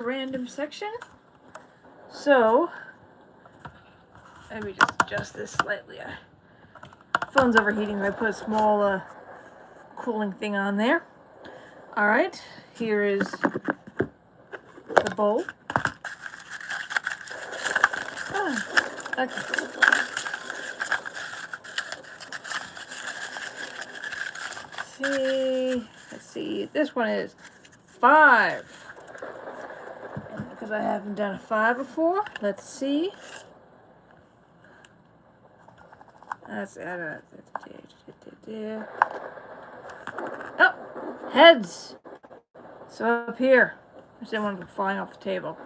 random section. So let me just adjust this slightly. Phone's overheating, so I put a small cooling thing on there. Alright, here is the bowl. Okay. Let's see, this one is 5. And because I haven't done a 5 before, let's see. Oh, heads. So up here, I just didn't want to go flying off the table.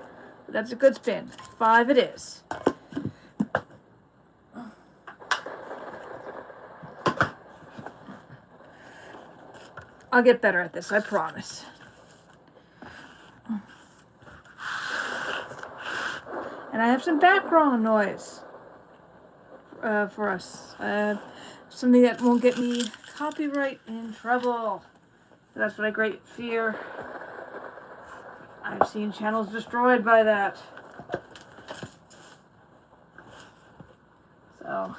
But that's a good spin. 5 it is. I'll get better at this, I promise. And I have some background noise for us. Something that won't get me copyright in trouble. That's what I great fear. I've seen channels destroyed by that. So.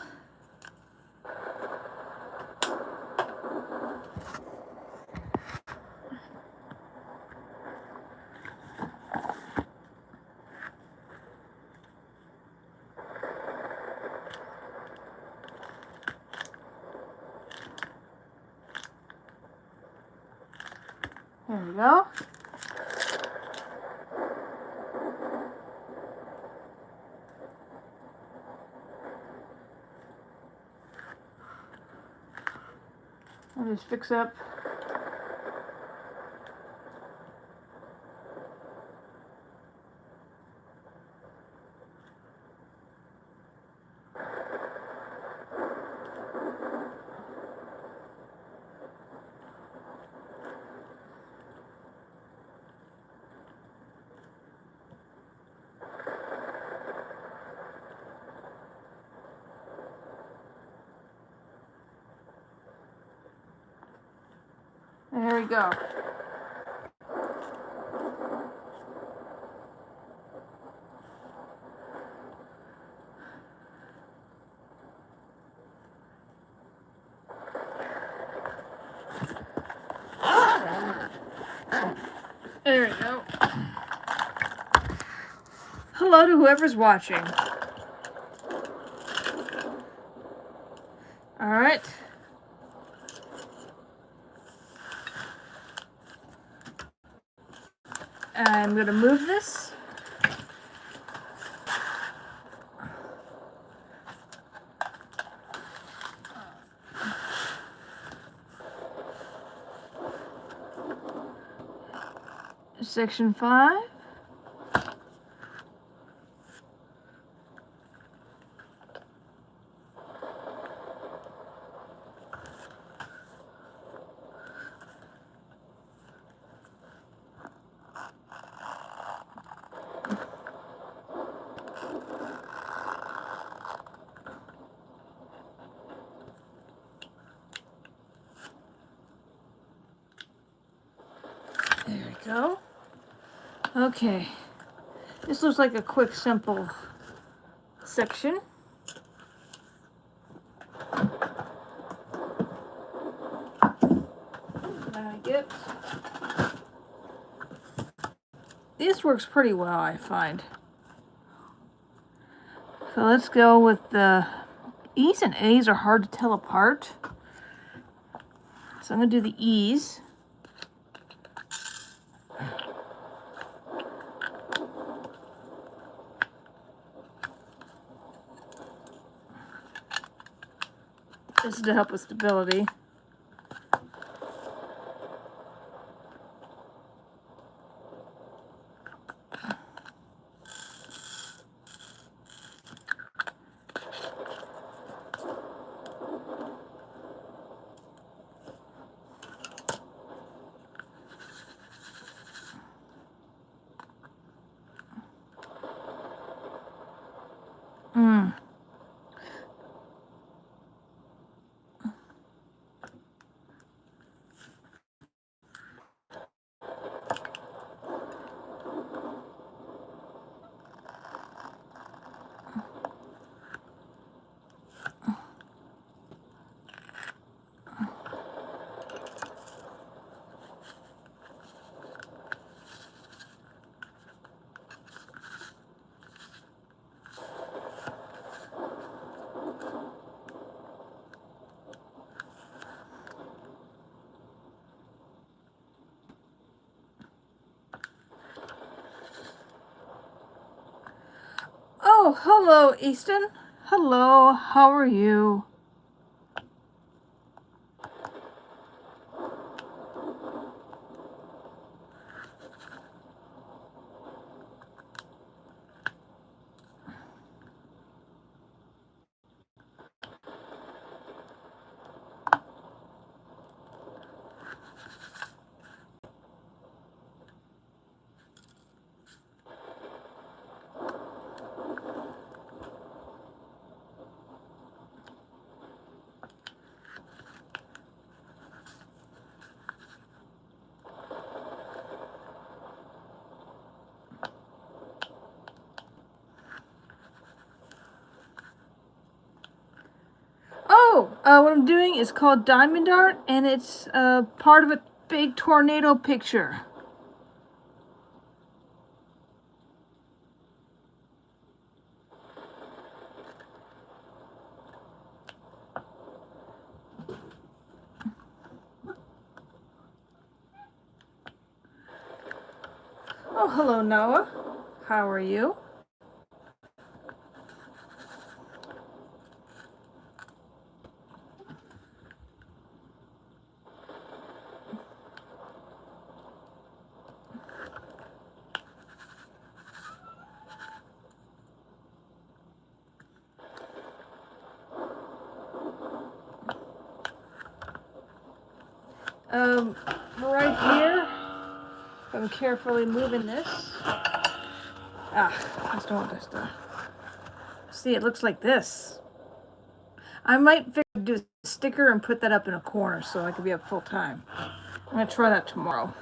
There we go. I'll just fix up. There we go. There we go. Hello to whoever's watching. All right. I'm going to move this. Section 5. There we go. Okay. This looks like a quick, simple section. This works pretty well, I find. So let's go with the E's and A's are hard to tell apart. So I'm going to do the E's. This is to help with stability. Oh, hello, Easton. Hello, how are you? Oh, what I'm doing is called Diamond Art, and it's part of a big tornado picture. Oh, hello, Noah. How are you? Right here, I'm carefully moving this. I just don't want this to... See, it looks like this. I might do a sticker and put that up in a corner so I could be up full time. I'm gonna try that tomorrow.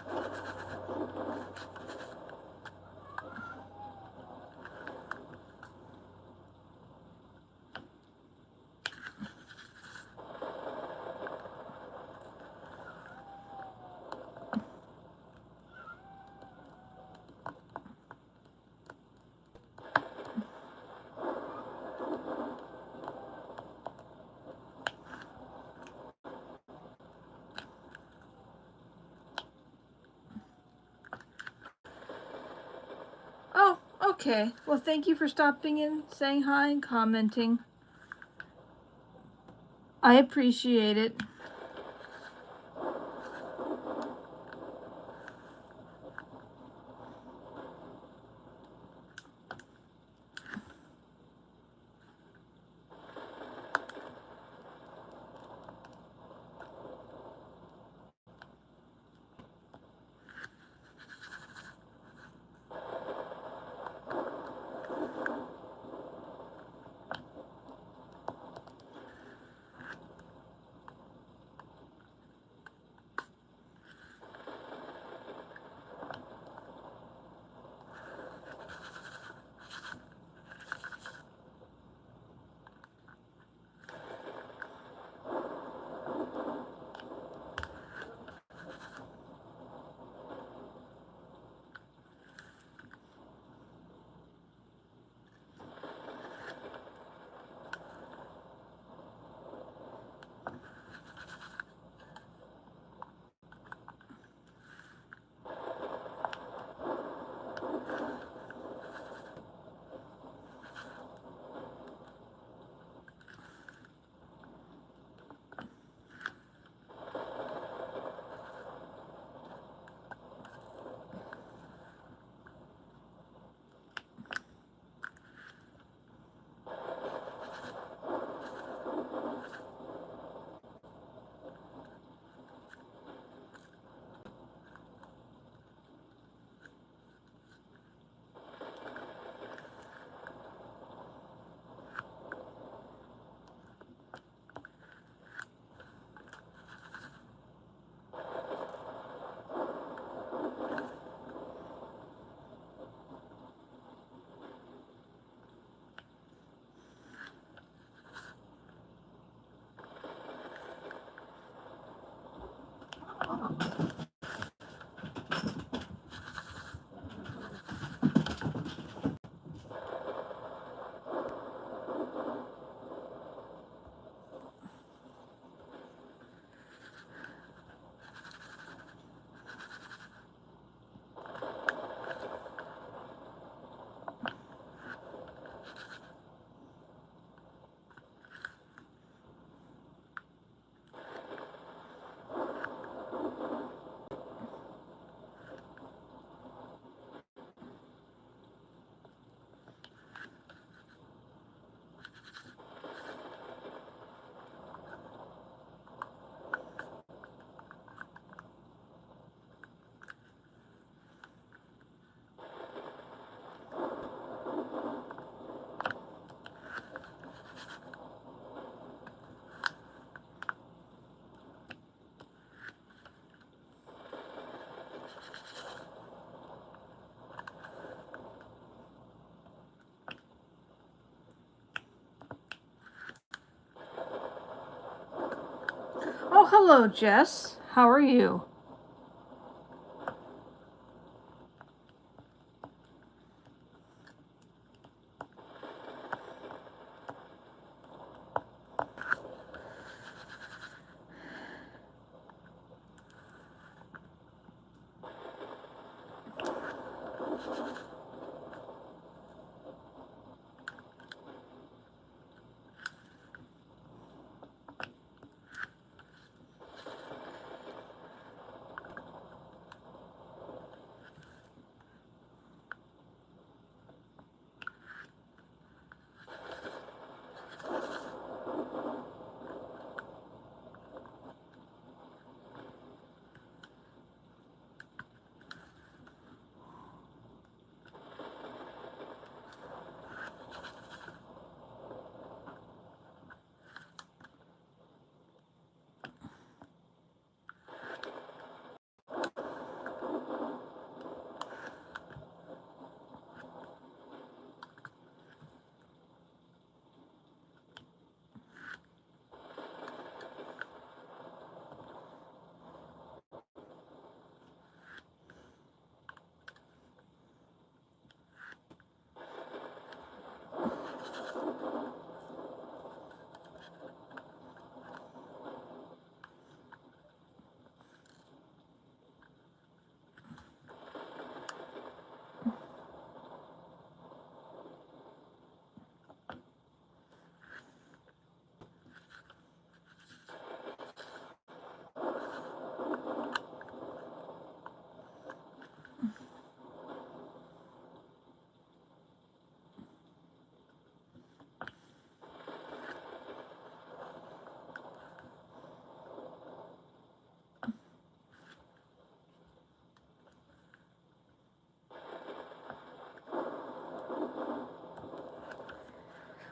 Oh, okay. Well, thank you for stopping in, saying hi, and commenting. I appreciate it. Oh, hello, Jess. How are you?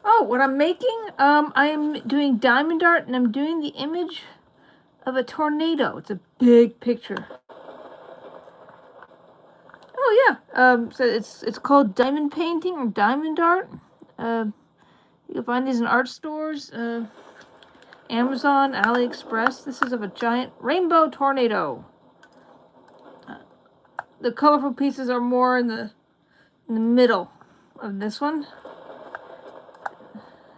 Oh, what I'm making? I'm doing diamond art, and I'm doing the image of a tornado. It's a big picture. Oh yeah. So it's called diamond painting or diamond art. You can find these in art stores, Amazon, AliExpress. This is of a giant rainbow tornado. The colorful pieces are more in the middle of this one.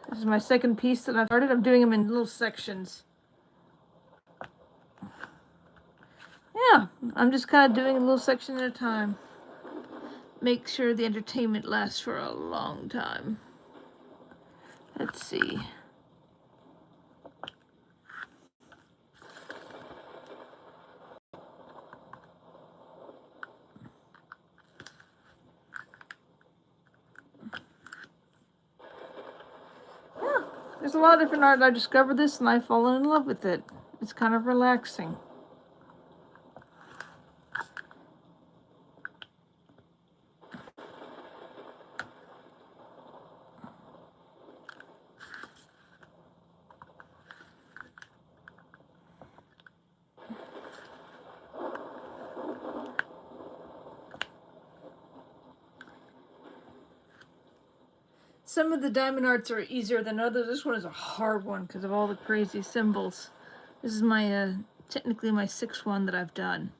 This is my second piece that I've started. I'm doing them in little sections. Yeah, I'm just kind of doing a little section at a time. Make sure the entertainment lasts for a long time. Let's see. Yeah, there's a lot of different art. I discovered this and I've fallen in love with it. It's kind of relaxing. Some of the diamond arts are easier than others. This one is a hard one because of all the crazy symbols. This is my, technically my 6th one that I've done.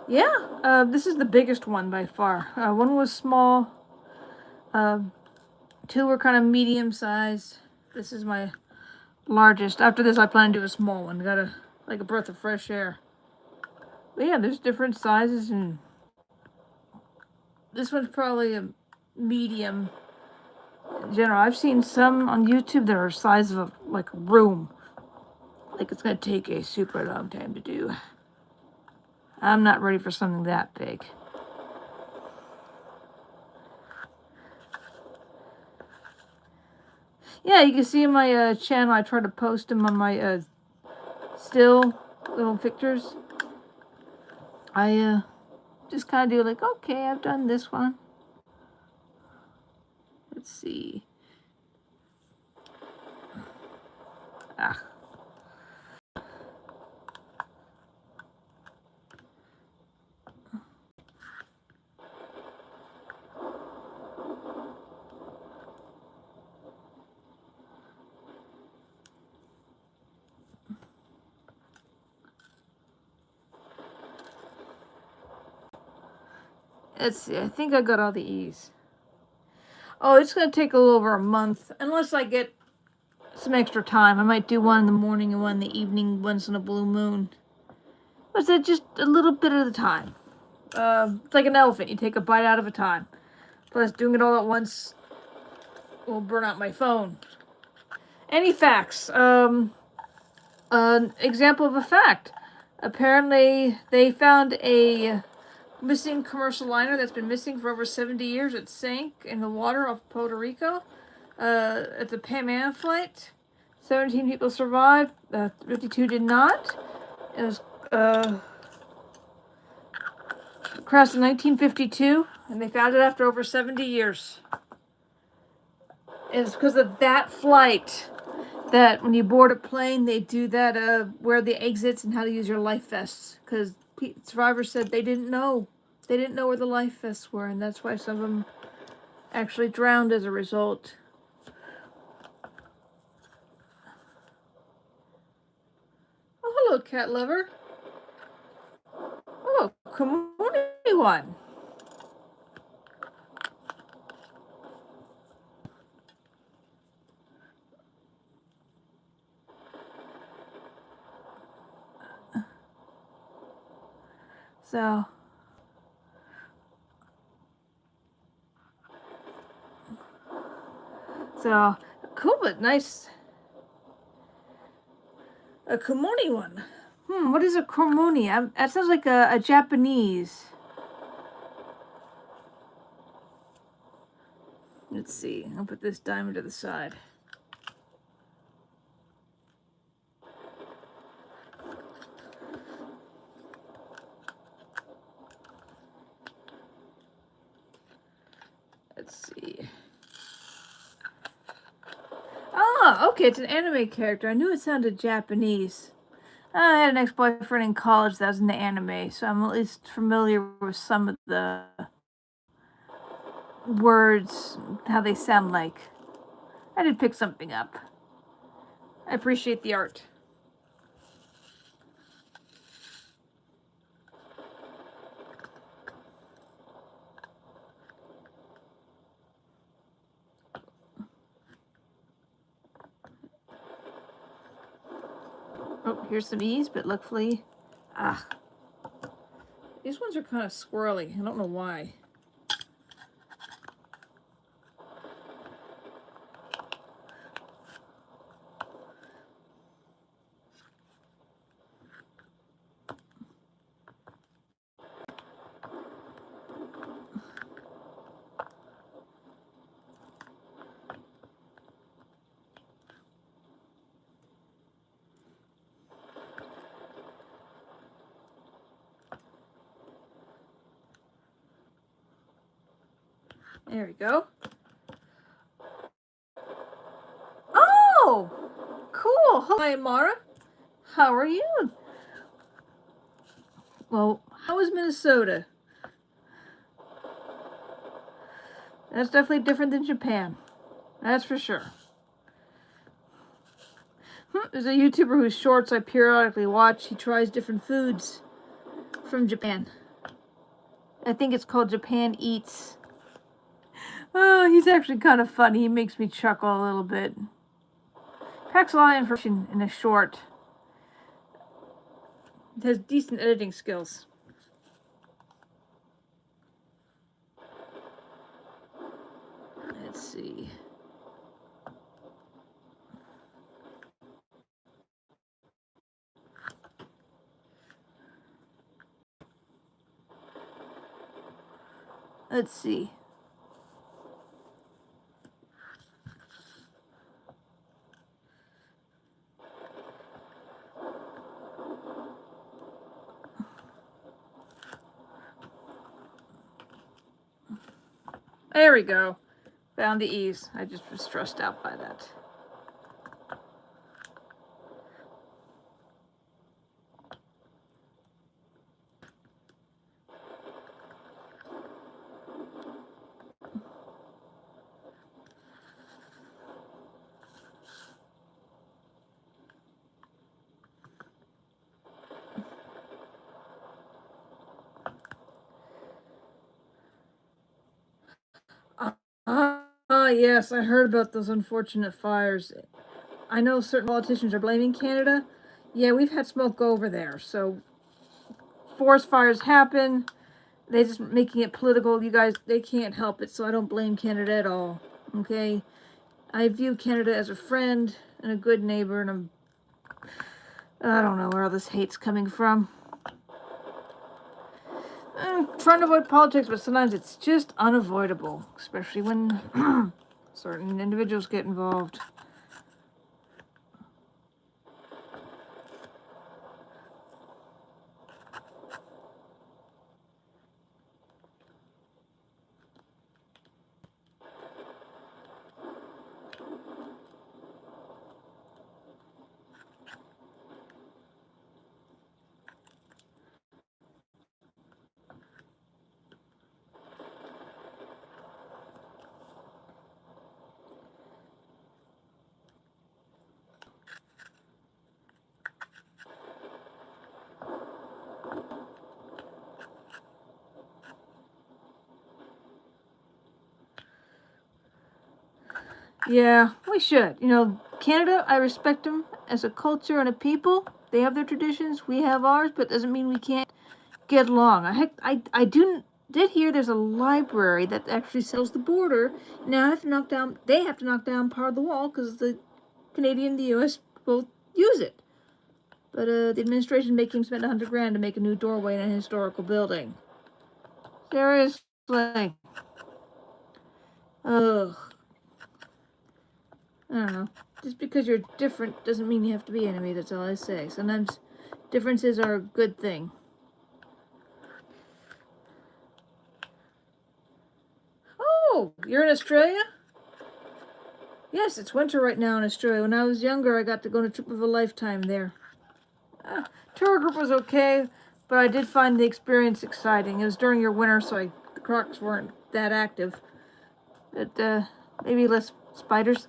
Yeah, this is the biggest one by far. One was small. 2 were kind of medium sized. This is my largest. After this, I plan to do a small one. Got like a breath of fresh air. But yeah, there's different sizes, and this one's probably a medium. In general, I've seen some on YouTube that are the size of like a room. Like it's gonna take a super long time to do. I'm not ready for something that big. Yeah, you can see in my channel, I try to post them on my still little pictures. I just kind of do like, okay, I've done this one. Let's see. Ah. Let's see, I think I got all the E's. Oh, it's going to take a little over a month, unless I get some extra time. I might do one in the morning and one in the evening, once in a blue moon. But it's just a little bit at a time. It's like an elephant. You take a bite out of a time. Plus, doing it all at once will burn out my phone. Any facts? An example of a fact. Apparently, they found a missing commercial liner that's been missing for over 70 years. It sank in the water off Puerto Rico. It's a Pan Am flight. 17 people survived. 52 did not. It was crashed in 1952, and they found it after over 70 years. It's because of that flight that when you board a plane, they do that, where the exits and how to use your life vests. Because survivors said they didn't know. They didn't know where the life vests were, and that's why some of them actually drowned as a result. Oh, hello, cat lover. Oh, come on, everyone. So, cool, but nice. A Komoni one. What is a Komoni? That sounds like a Japanese. Let's see. I'll put this diamond to the side. Let's see. Ah, okay, it's an anime character. I knew it sounded Japanese. I had an ex-boyfriend in college that was into anime, so I'm at least familiar with some of the words, how they sound like. I did pick something up. I appreciate the art. Oh, here's some E's, but luckily... These ones are kind of squirrely. I don't know why. There we go. Oh! Cool! Hi, Mara. How are you? Well, how is Minnesota? That's definitely different than Japan. That's for sure. There's a YouTuber whose shorts I periodically watch. He tries different foods from Japan. I think it's called Japan Eats. Oh, he's actually kind of funny. He makes me chuckle a little bit. Packs a lot of information in a short. It has decent editing skills. Let's see. Let's see. There we go. Found the ease. I just was stressed out by that. Yes, I heard about those unfortunate fires. I know certain politicians are blaming Canada. Yeah, we've had smoke over there. So, forest fires happen. They're just making it political. You guys, they can't help it. So, I don't blame Canada at all. Okay? I view Canada as a friend and a good neighbor, and I don't know where all this hate's coming from. I'm trying to avoid politics, but sometimes it's just unavoidable, especially when certain individuals get involved. Yeah, we should. You know, Canada, I respect them as a culture and a people. They have their traditions, we have ours, but doesn't mean we can't get along. I did hear there's a library that actually sells the border. Now they have to knock down part of the wall because the Canadian and the U.S. both use it. But the administration making him spend $100,000 to make a new doorway in a historical building. Seriously. Ugh. I don't know. Just because you're different doesn't mean you have to be enemy, that's all I say. Sometimes differences are a good thing. Oh, you're in Australia? Yes, it's winter right now in Australia. When I was younger, I got to go on a trip of a lifetime there. Tour group was okay, but I did find the experience exciting. It was during your winter, so the crocs weren't that active. But maybe less spiders.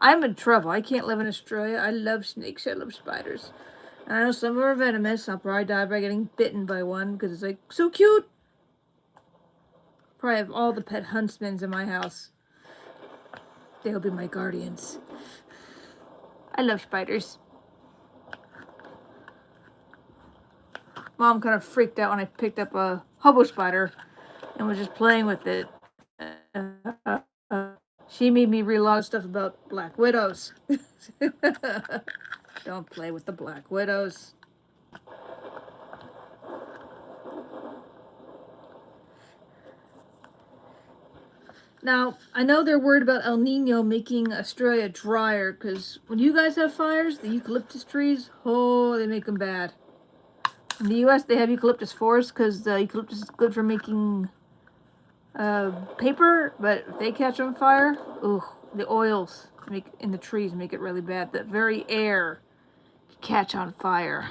I'm in trouble. I can't live in Australia. I love snakes. I love spiders. And I know some are venomous. I'll probably die by getting bitten by one because it's like so cute. Probably have all the pet huntsmans in my house. They'll be my guardians. I love spiders. Mom kind of freaked out when I picked up a hobo spider and was just playing with it. She made me read a lot of stuff about black widows. Don't play with the black widows. Now, I know they're worried about El Nino making Australia drier, because when you guys have fires, the eucalyptus trees, oh, they make them bad. In the U.S., they have eucalyptus forests, because the eucalyptus is good for making paper, but if they catch on fire, ugh, the oils in the trees make it really bad. The very air can catch on fire.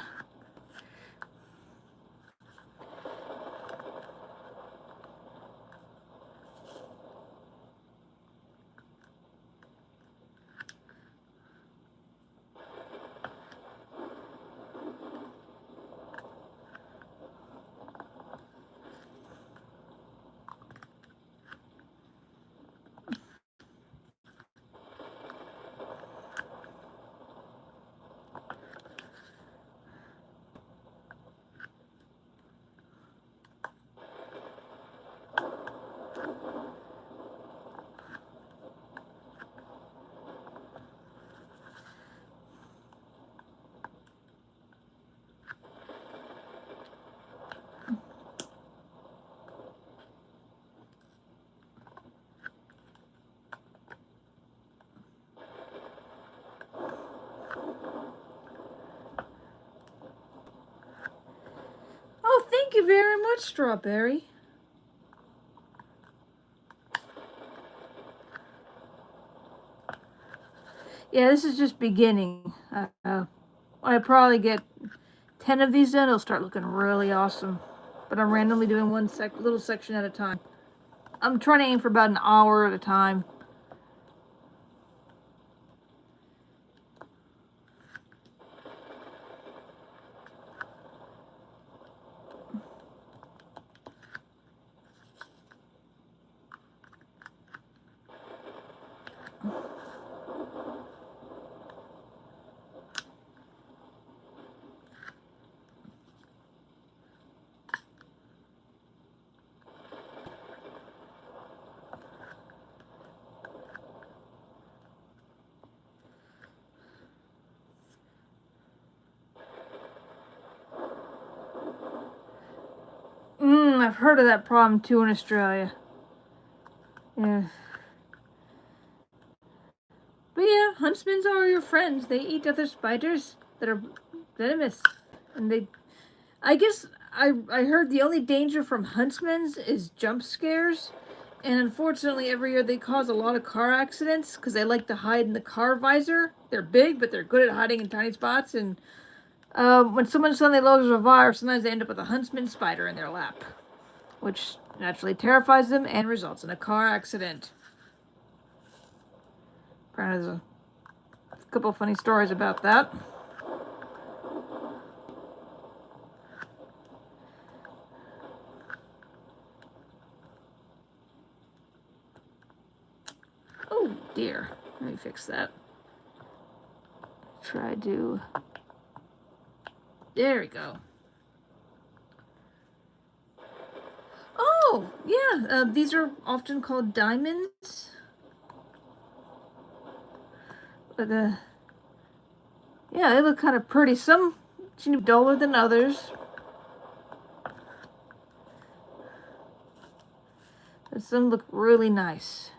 Oh, thank you very much, Strawberry. Yeah, this is just beginning. When I probably get 10 of these done, it'll start looking really awesome. But I'm randomly doing one little section at a time. I'm trying to aim for about an hour at a time. I've heard of that problem too in Australia. Yeah. But yeah, huntsmen are your friends. They eat other spiders that are venomous. And I guess I heard the only danger from huntsmen is jump scares. And unfortunately, every year they cause a lot of car accidents because they like to hide in the car visor. They're big, but they're good at hiding in tiny spots. And when someone suddenly loses a virus, sometimes they end up with a huntsman spider in their lap, which naturally terrifies them and results in a car accident. Apparently, there's a couple funny stories about that. Oh dear. Let me fix that. Try to... There we go. Oh, yeah. These are often called diamonds. But, yeah, they look kind of pretty. Some seem duller than others. But some look really nice.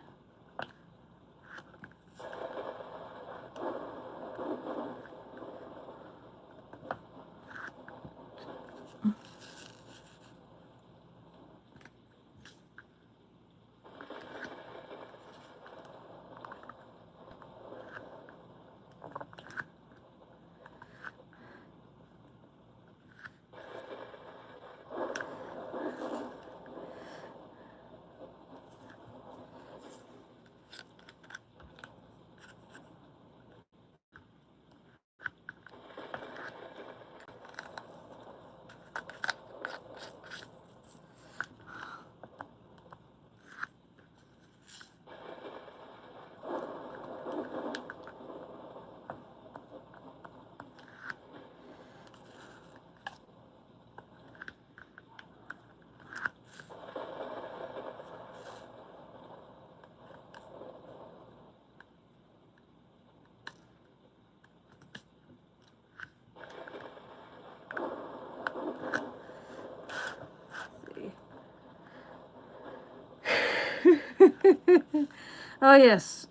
Oh yes,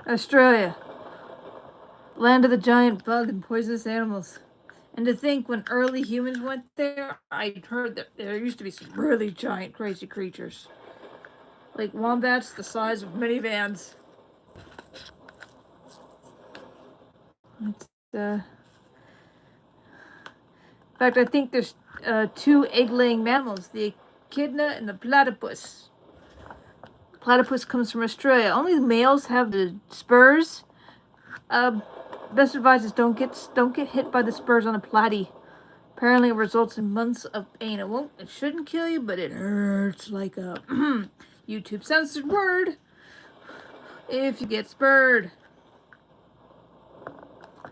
Australia, land of the giant bug and poisonous animals. And to think when early humans went there, I heard that there used to be some really giant crazy creatures. Like wombats the size of minivans. It's, in fact, I think there's two egg-laying mammals, the echidna and the platypus. Platypus comes from Australia. Only the males have the spurs. Best advice is don't get hit by the spurs on a platy. Apparently, it results in months of pain. It shouldn't kill you, but it hurts like a YouTube censored word if you get spurred.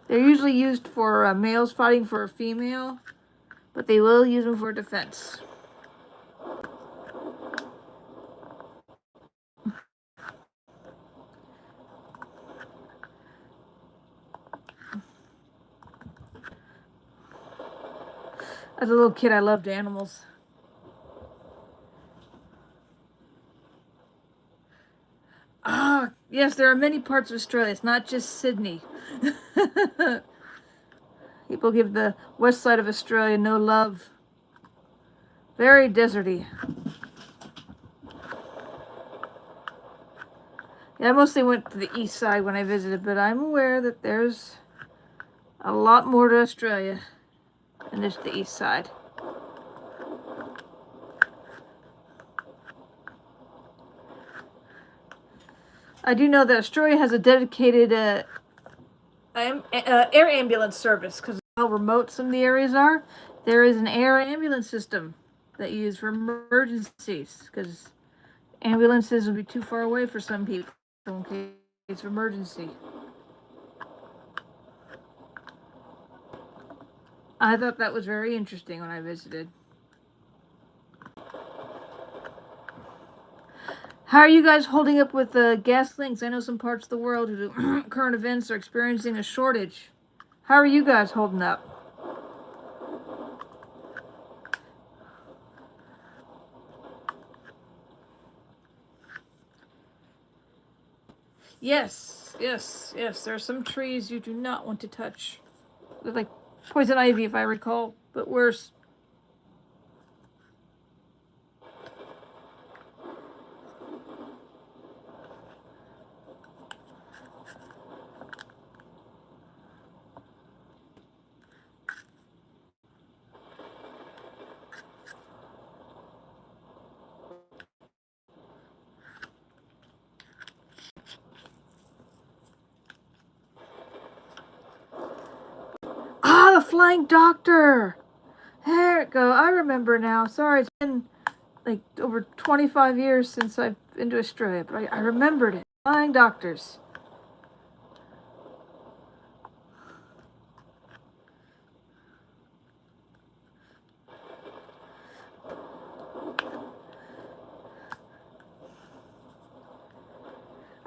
They're usually used for males fighting for a female, but they will use them for defense. As a little kid, I loved animals. Ah, yes, there are many parts of Australia. It's not just Sydney. People give the west side of Australia no love. Very deserty. Yeah, I mostly went to the east side when I visited, but I'm aware that there's a lot more to Australia than just the east side. I do know that Australia has a dedicated air ambulance service, because of how remote some of the areas are. There is an air ambulance system that you use for emergencies, because ambulances would be too far away for some people in case of emergency. I thought that was very interesting when I visited. How are you guys holding up with gas links? I know some parts of the world due to current events are experiencing a shortage. How are you guys holding up? Yes, yes, yes. There are some trees you do not want to touch. They're like poison ivy, if I recall, but worse. Ah, the Flying Doctor! There it go. I remember now. Sorry, it's been like over 25 years since I've been to Australia, but I remembered it. Flying Doctors.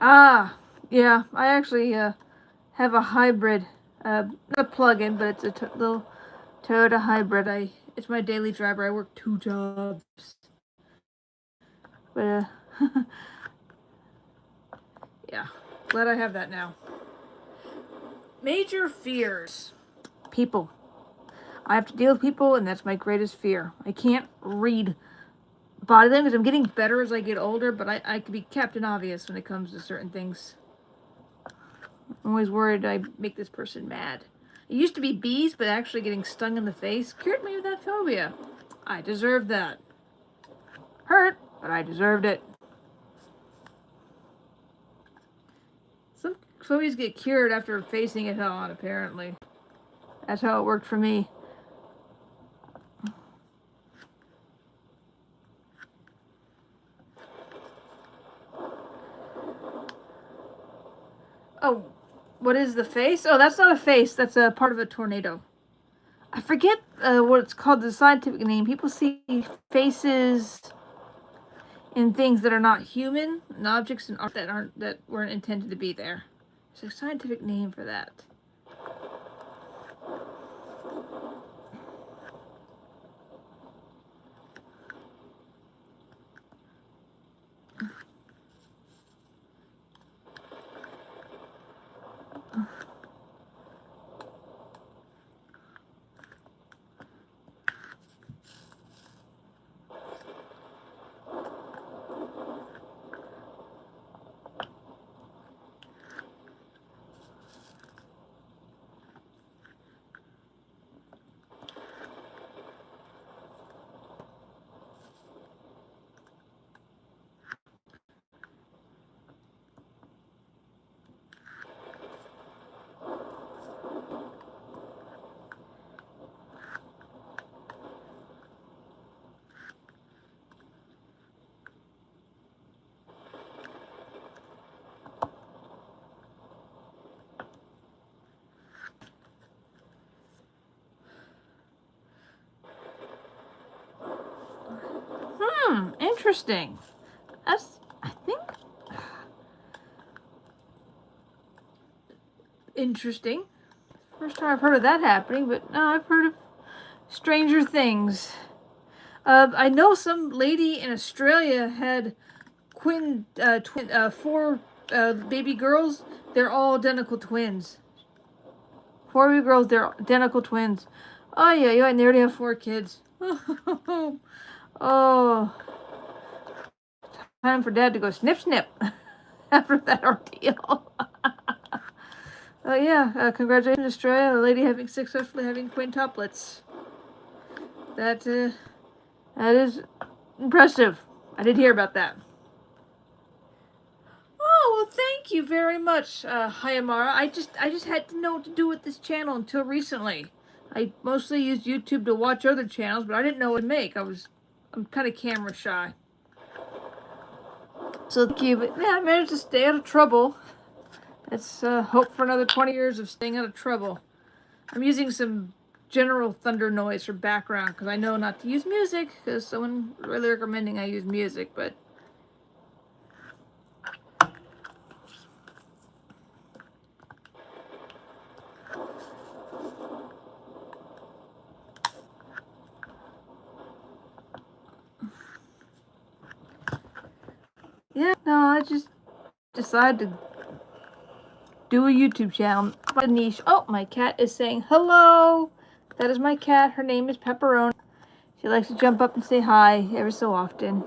Ah, yeah. I actually have a hybrid, not a plug-in, but it's a little Toyota hybrid. It's my daily driver. I work 2 jobs, but yeah, glad I have that now. Major fears. People. I have to deal with people, and that's my greatest fear. I can't read body language. I'm getting better as I get older, but I can be Captain Obvious when it comes to certain things. I'm always worried I make this person mad. It used to be bees, but actually getting stung in the face cured me of that phobia. I deserved that. Hurt, but I deserved it. Some phobias get cured after facing it head on, apparently. That's how it worked for me. Oh, what is the face? Oh, that's not a face. That's a part of a tornado. I forget what it's called, the scientific name. People see faces in things that are not human, and objects and art that weren't intended to be there. There's a scientific name for that. Interesting. That's, I think, interesting. First time I've heard of that happening, but no, I've heard of stranger things. I know some lady in Australia had four baby girls. They're all identical twins. 4 baby girls, they're identical twins. Oh yeah, and they already have 4 kids. Oh, time for Dad to go snip snip. after that ordeal. Oh yeah, congratulations, Australia, a lady successfully having quintuplets. That is impressive. I did hear about that. Oh, well, thank you very much, Hayamara. I just had to know what to do with this channel until recently. I mostly used YouTube to watch other channels, but I didn't know what to make. I'm kind of camera shy. So thank you, but yeah, I managed to stay out of trouble. Let's hope for another 20 years of staying out of trouble. I'm using some general thunder noise for background because I know not to use music because someone really recommending I use music, but yeah, no, I just decided to do a YouTube channel. Find a niche. Oh, my cat is saying hello. That is my cat. Her name is Pepperoni. She likes to jump up and say hi every so often.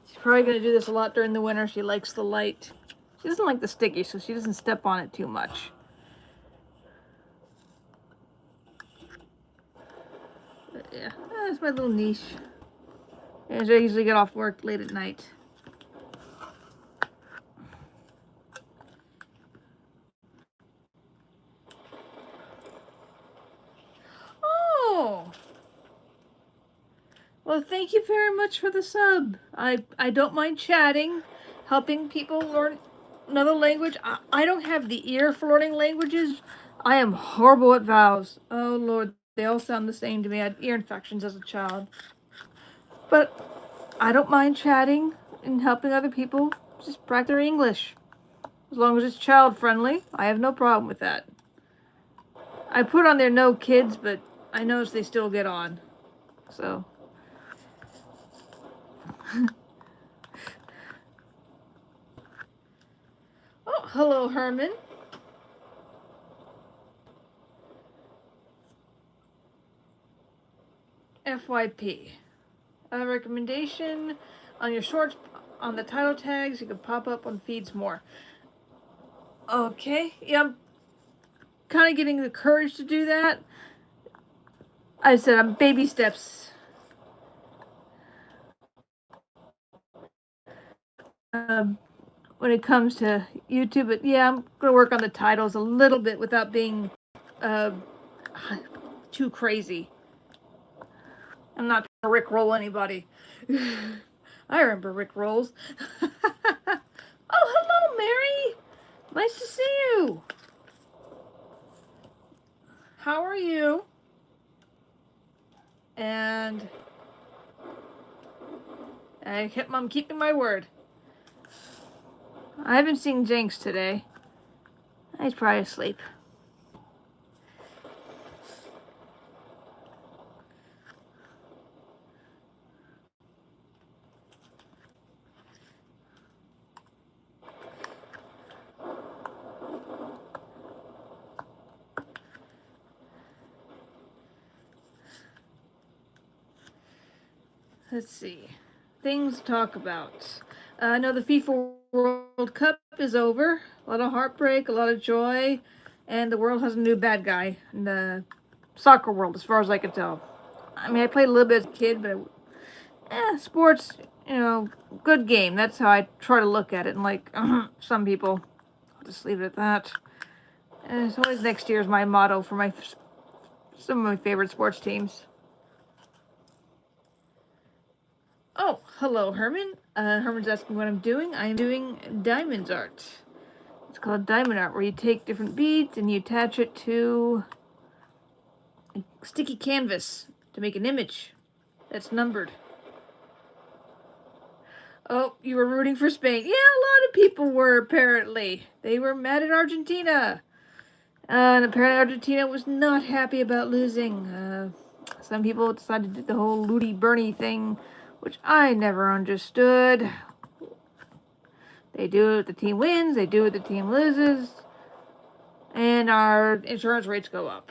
She's probably going to do this a lot during the winter. She likes the light. She doesn't like the sticky, so she doesn't step on it too much. But yeah, that's my little niche. And I usually get off work late at night. Oh! Well, thank you very much for the sub. I don't mind chatting, helping people learn another language. I don't have the ear for learning languages. I am horrible at vowels. Oh, Lord. They all sound the same to me. I had ear infections as a child. But I don't mind chatting and helping other people just practice their English. As long as it's child-friendly, I have no problem with that. I put on there no kids, but I notice they still get on. So... Oh, hello, Herman. FYP. A recommendation on your shorts, on the title tags, you can pop up on feeds more. Okay, yeah, I'm kind of getting the courage to do that. I said I'm baby steps. When it comes to YouTube, but yeah, I'm gonna work on the titles a little bit without being too crazy. I'm not trying to Rickroll anybody. I remember Rickrolls. Oh, hello, Mary. Nice to see you. How are you? And I'm keeping my word. I haven't seen Jinx today. He's probably asleep. Let's see. Things to talk about. I know the FIFA World Cup is over. A lot of heartbreak, a lot of joy, and the world has a new bad guy in the soccer world, as far as I can tell. I mean, I played a little bit as a kid, but sports, good game. That's how I try to look at it. And like some people, I'll just leave it at that. And it's always next year's my motto for some of my favorite sports teams. Oh, hello, Herman. Herman's asking what I'm doing. I'm doing diamonds art. It's called diamond art, where you take different beads and you attach it to a sticky canvas to make an image that's numbered. Oh, you were rooting for Spain. Yeah, a lot of people were, apparently. They were mad at Argentina. And apparently Argentina was not happy about losing. Some people decided to do the whole Ludi Bernie thing, which I never understood. They do it, the team wins. They do it, the team loses. And our insurance rates go up.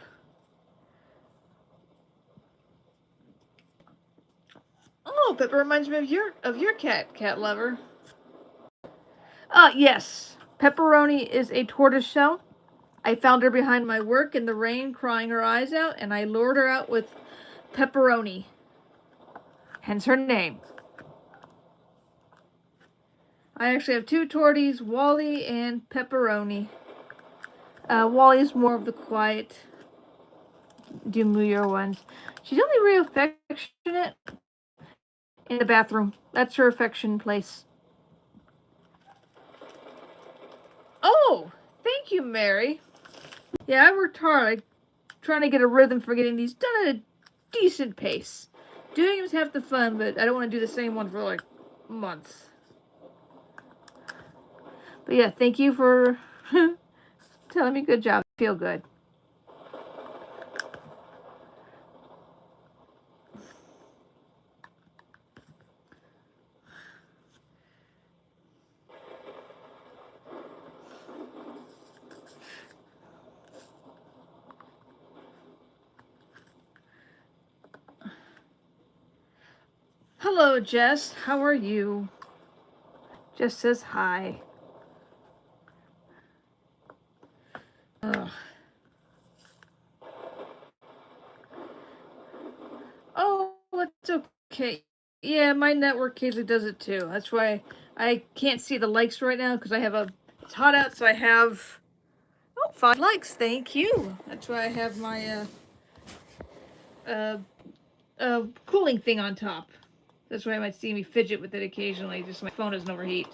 Oh, Pepper reminds me of your cat lover. Yes. Pepperoni is a tortoiseshell. I found her behind my work in the rain, crying her eyes out, and I lured her out with Pepperoni. Hence her name. I actually have two torties, Wally and Pepperoni. Wally's more of the quiet, demure ones. She's only real affectionate in the bathroom. That's her affection place. Oh, thank you, Mary. Yeah, I worked hard trying to get a rhythm for getting these done at a decent pace. Doing them is half the fun, but I don't want to do the same one for like months. But yeah, thank you for telling me good job. I feel good. Hello, Jess. How are you? Jess says hi. Ugh. Oh, that's okay. Yeah, my network occasionally does it too. That's why I can't see the likes right now because I have it's hot out, so I have 5 likes. Thank you. That's why I have my cooling thing on top. That's why I might see me fidget with it occasionally, just so my phone doesn't overheat.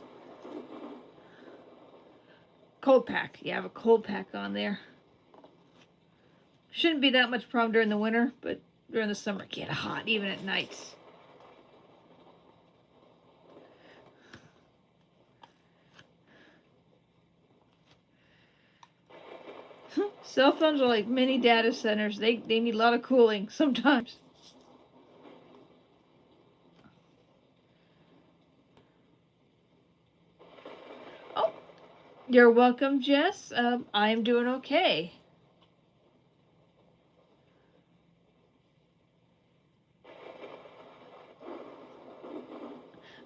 Cold pack. Yeah, I have a cold pack on there. Shouldn't be that much problem during the winter, but during the summer it get hot, even at nights. Cell phones are like mini data centers. They need a lot of cooling sometimes. Oh, you're welcome, Jess. I'm doing okay.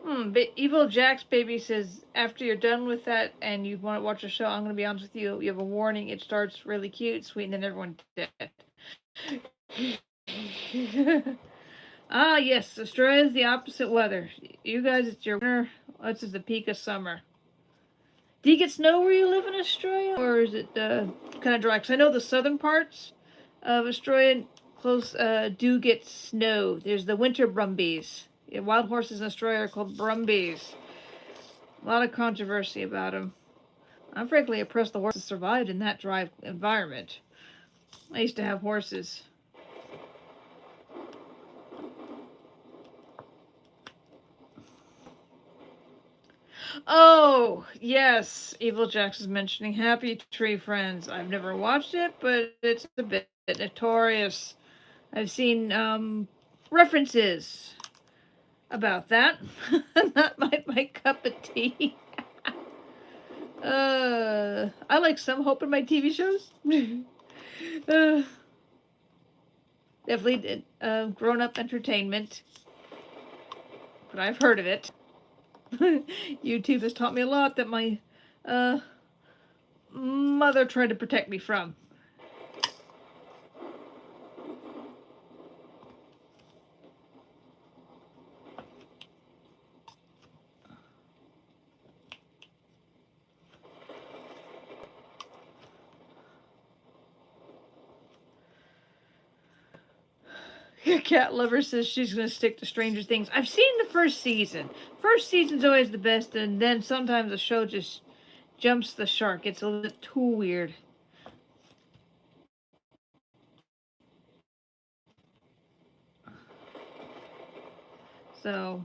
But Evil Jack's baby says, after you're done with that and you want to watch a show, I'm going to be honest with you, you have a warning. It starts really cute, sweet, and then everyone's dead. Ah, yes, Australia is the opposite weather. You guys, it's your winter. This is the peak of summer. Do you get snow where you live in Australia, or is it kind of dry? Because I know the southern parts of Australia do get snow. There's the winter brumbies. Yeah, wild horses in Australia are called brumbies. A lot of controversy about them. I'm frankly impressed the horses survived in that dry environment. I used to have horses. Oh, yes. Evil Jax is mentioning Happy Tree Friends. I've never watched it, but it's a bit notorious. I've seen references about that. Not my cup of tea. I like some hope in my TV shows. Definitely grown-up entertainment, but I've heard of it. YouTube has taught me a lot that my mother tried to protect me from. Your cat lover says she's going to stick to Stranger Things. I've seen the first season. First season's always the best, and then sometimes the show just jumps the shark. It's a little too weird. So,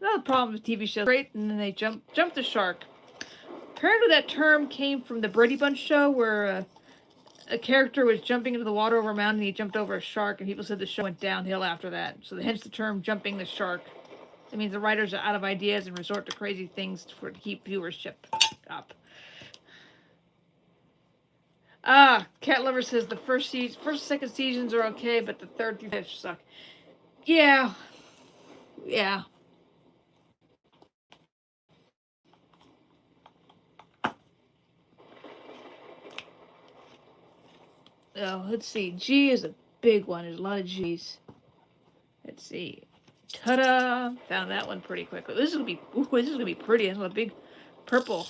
another problem with TV shows, great, and then they jump the shark. Apparently that term came from the Brady Bunch show, where a character was jumping into the water over a mountain, and he jumped over a shark, and people said the show went downhill after that. So hence the term jumping the shark. It means the writers are out of ideas and resort to crazy things to keep viewership up. Cat Lover says the first, second seasons are okay, but the third through fifth suck. Yeah. Yeah. Oh, let's see. G is a big one. There's a lot of G's. Let's see. Ta-da! Found that one pretty quickly. This is gonna be pretty. It's a big purple.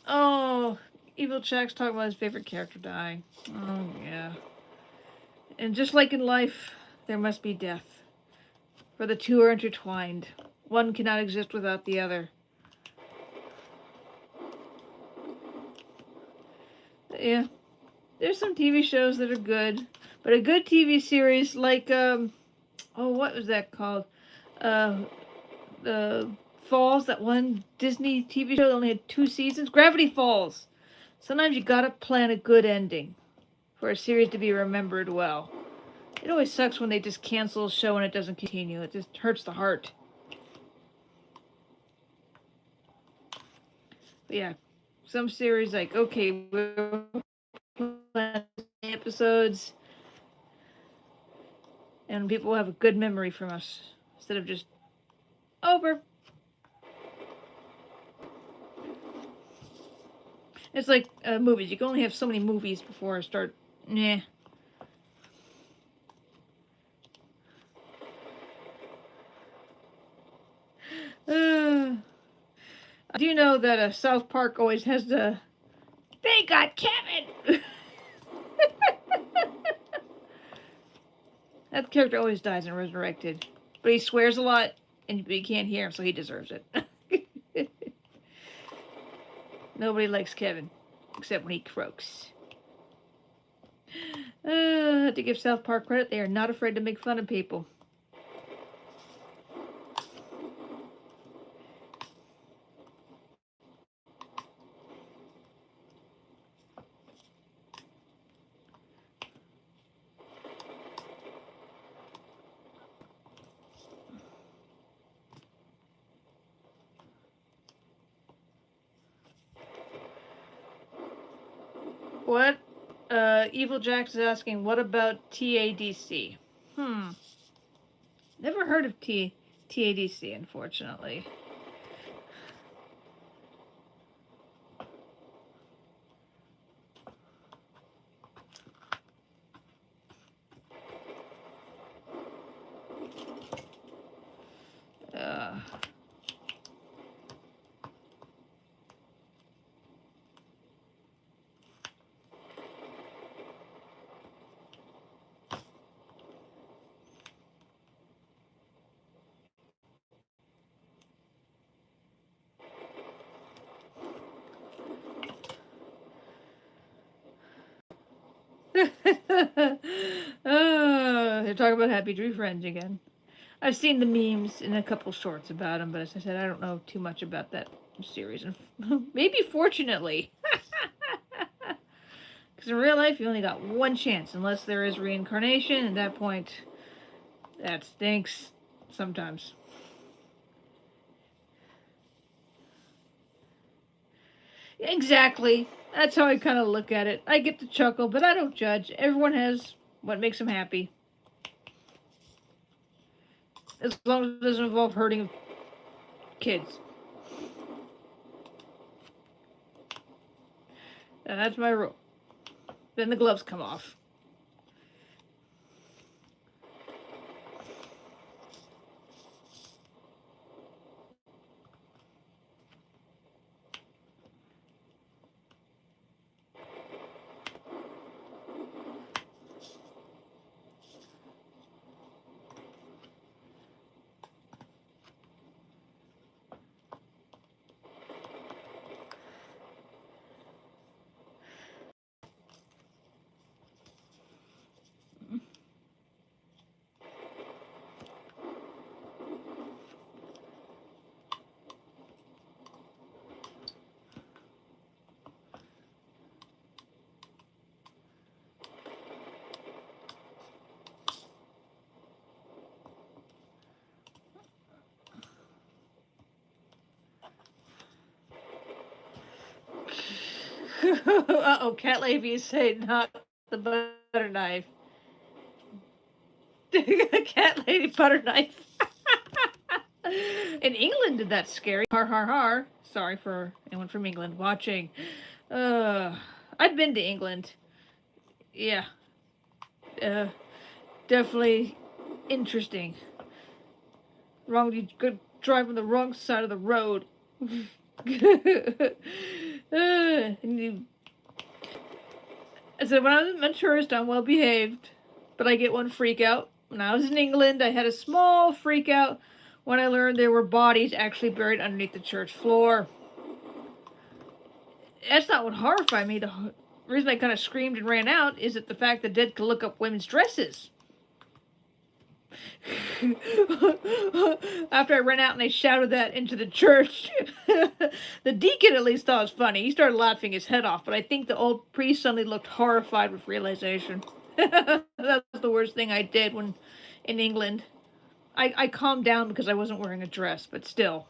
Oh, Evil Jack's talking about his favorite character dying. Oh yeah. And just like in life, there must be death. For the two are intertwined. One cannot exist without the other. Yeah. There's some TV shows that are good. But a good TV series like what was that called? The Falls, that one Disney TV show that only had 2 seasons. Gravity Falls. Sometimes you gotta plan a good ending for a series to be remembered well. It always sucks when they just cancel a show and it doesn't continue. It just hurts the heart. But yeah, some series like, okay, we're planning episodes and people will have a good memory from us instead of just over. It's like movies. You can only have so many movies before I start. Nah. I do know that South Park always has the "They got Kevin." That character always dies and resurrected, but he swears a lot, and you can't hear him, so he deserves it. Nobody likes Kevin, except when he croaks. To give South Park credit, they are not afraid to make fun of people. What? Evil Jax is asking, what about TADC? Never heard of TADC, unfortunately. They're talking about Happy Tree Friends again. I've seen the memes in a couple shorts about them, but as I said, I don't know too much about that series. And maybe fortunately. Because in real life, you only got one chance, unless there is reincarnation. At that point, that stinks sometimes. Exactly. That's how I kind of look at it. I get to chuckle, but I don't judge. Everyone has what makes them happy. As long as it doesn't involve hurting kids. And that's my rule. Then the gloves come off. Uh-oh, Cat Lady is saying not the butter knife. Cat Lady butter knife. In England, did that scary? Har har har. Sorry for anyone from England watching. I've been to England. Yeah. Definitely interesting. You could drive on the wrong side of the road. I said, when I was a tourist, I'm well behaved, but I get one freak out. When I was in England, I had a small freak out when I learned there were bodies actually buried underneath the church floor. That's not what horrified me. The reason I kind of screamed and ran out is that the fact the dead could look up women's dresses. After I ran out and I shouted that into the church, the deacon at least thought it was funny. He started laughing his head off, but I think the old priest suddenly looked horrified with realization. That was the worst thing I did when in England. I calmed down because I wasn't wearing a dress, but still.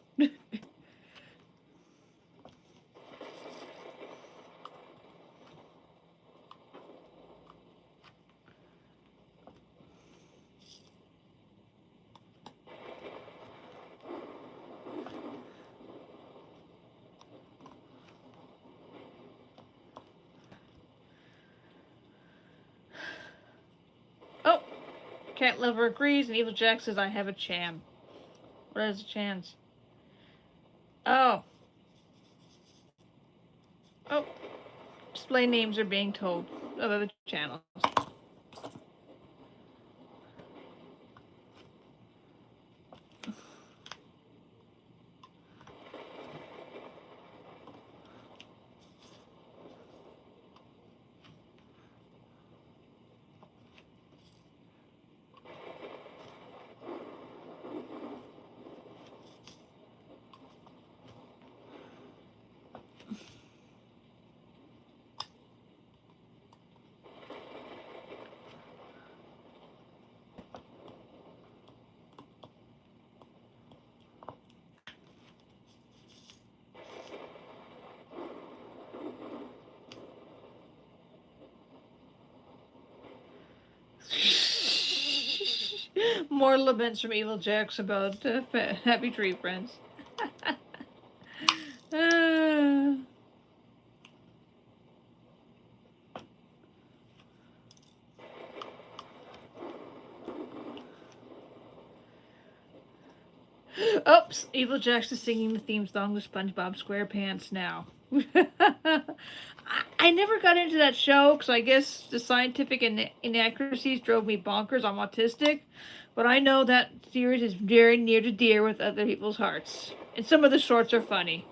Oh, Cat Lover agrees, and Evil Jack says I have a chance. What is a chance? Oh. Oh. Display names are being told of other channels. More laments from Evil Jacks about Happy Tree Friends. Oops! Evil Jacks is singing the theme song to SpongeBob SquarePants now. I never got into that show because I guess the scientific inaccuracies drove me bonkers. I'm autistic, but I know that series is very near to dear with other people's hearts. And some of the shorts are funny.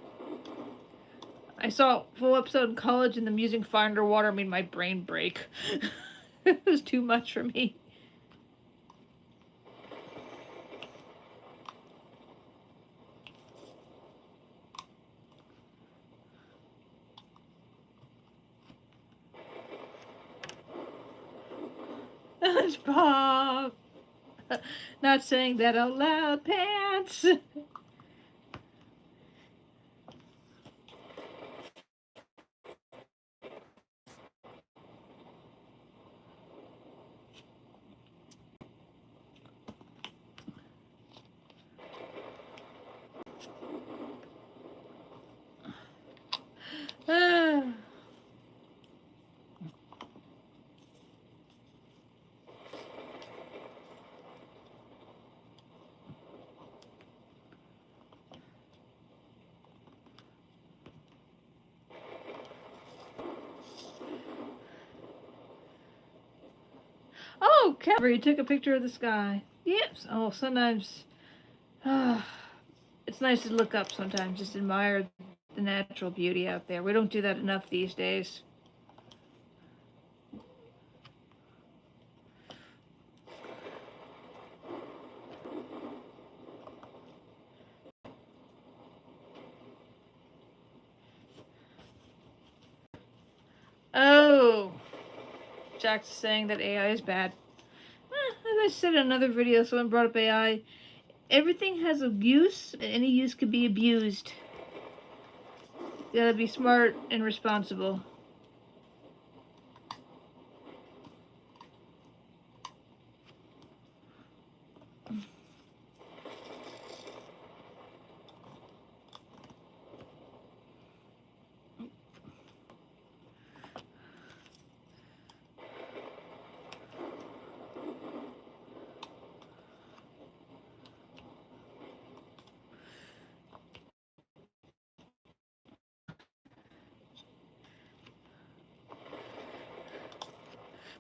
I saw a full episode in college and the music fire underwater made my brain break. It was too much for me. SpongeBob! Not saying that out loud, pants! Oh, Calvary took a picture of the sky. Yes. Oh, sometimes it's nice to look up sometimes, just admire the natural beauty out there. We don't do that enough these days. Oh, Jack's saying that AI is bad. As I said in another video, someone brought up AI. Everything has a use, and any use could be abused. You gotta be smart and responsible.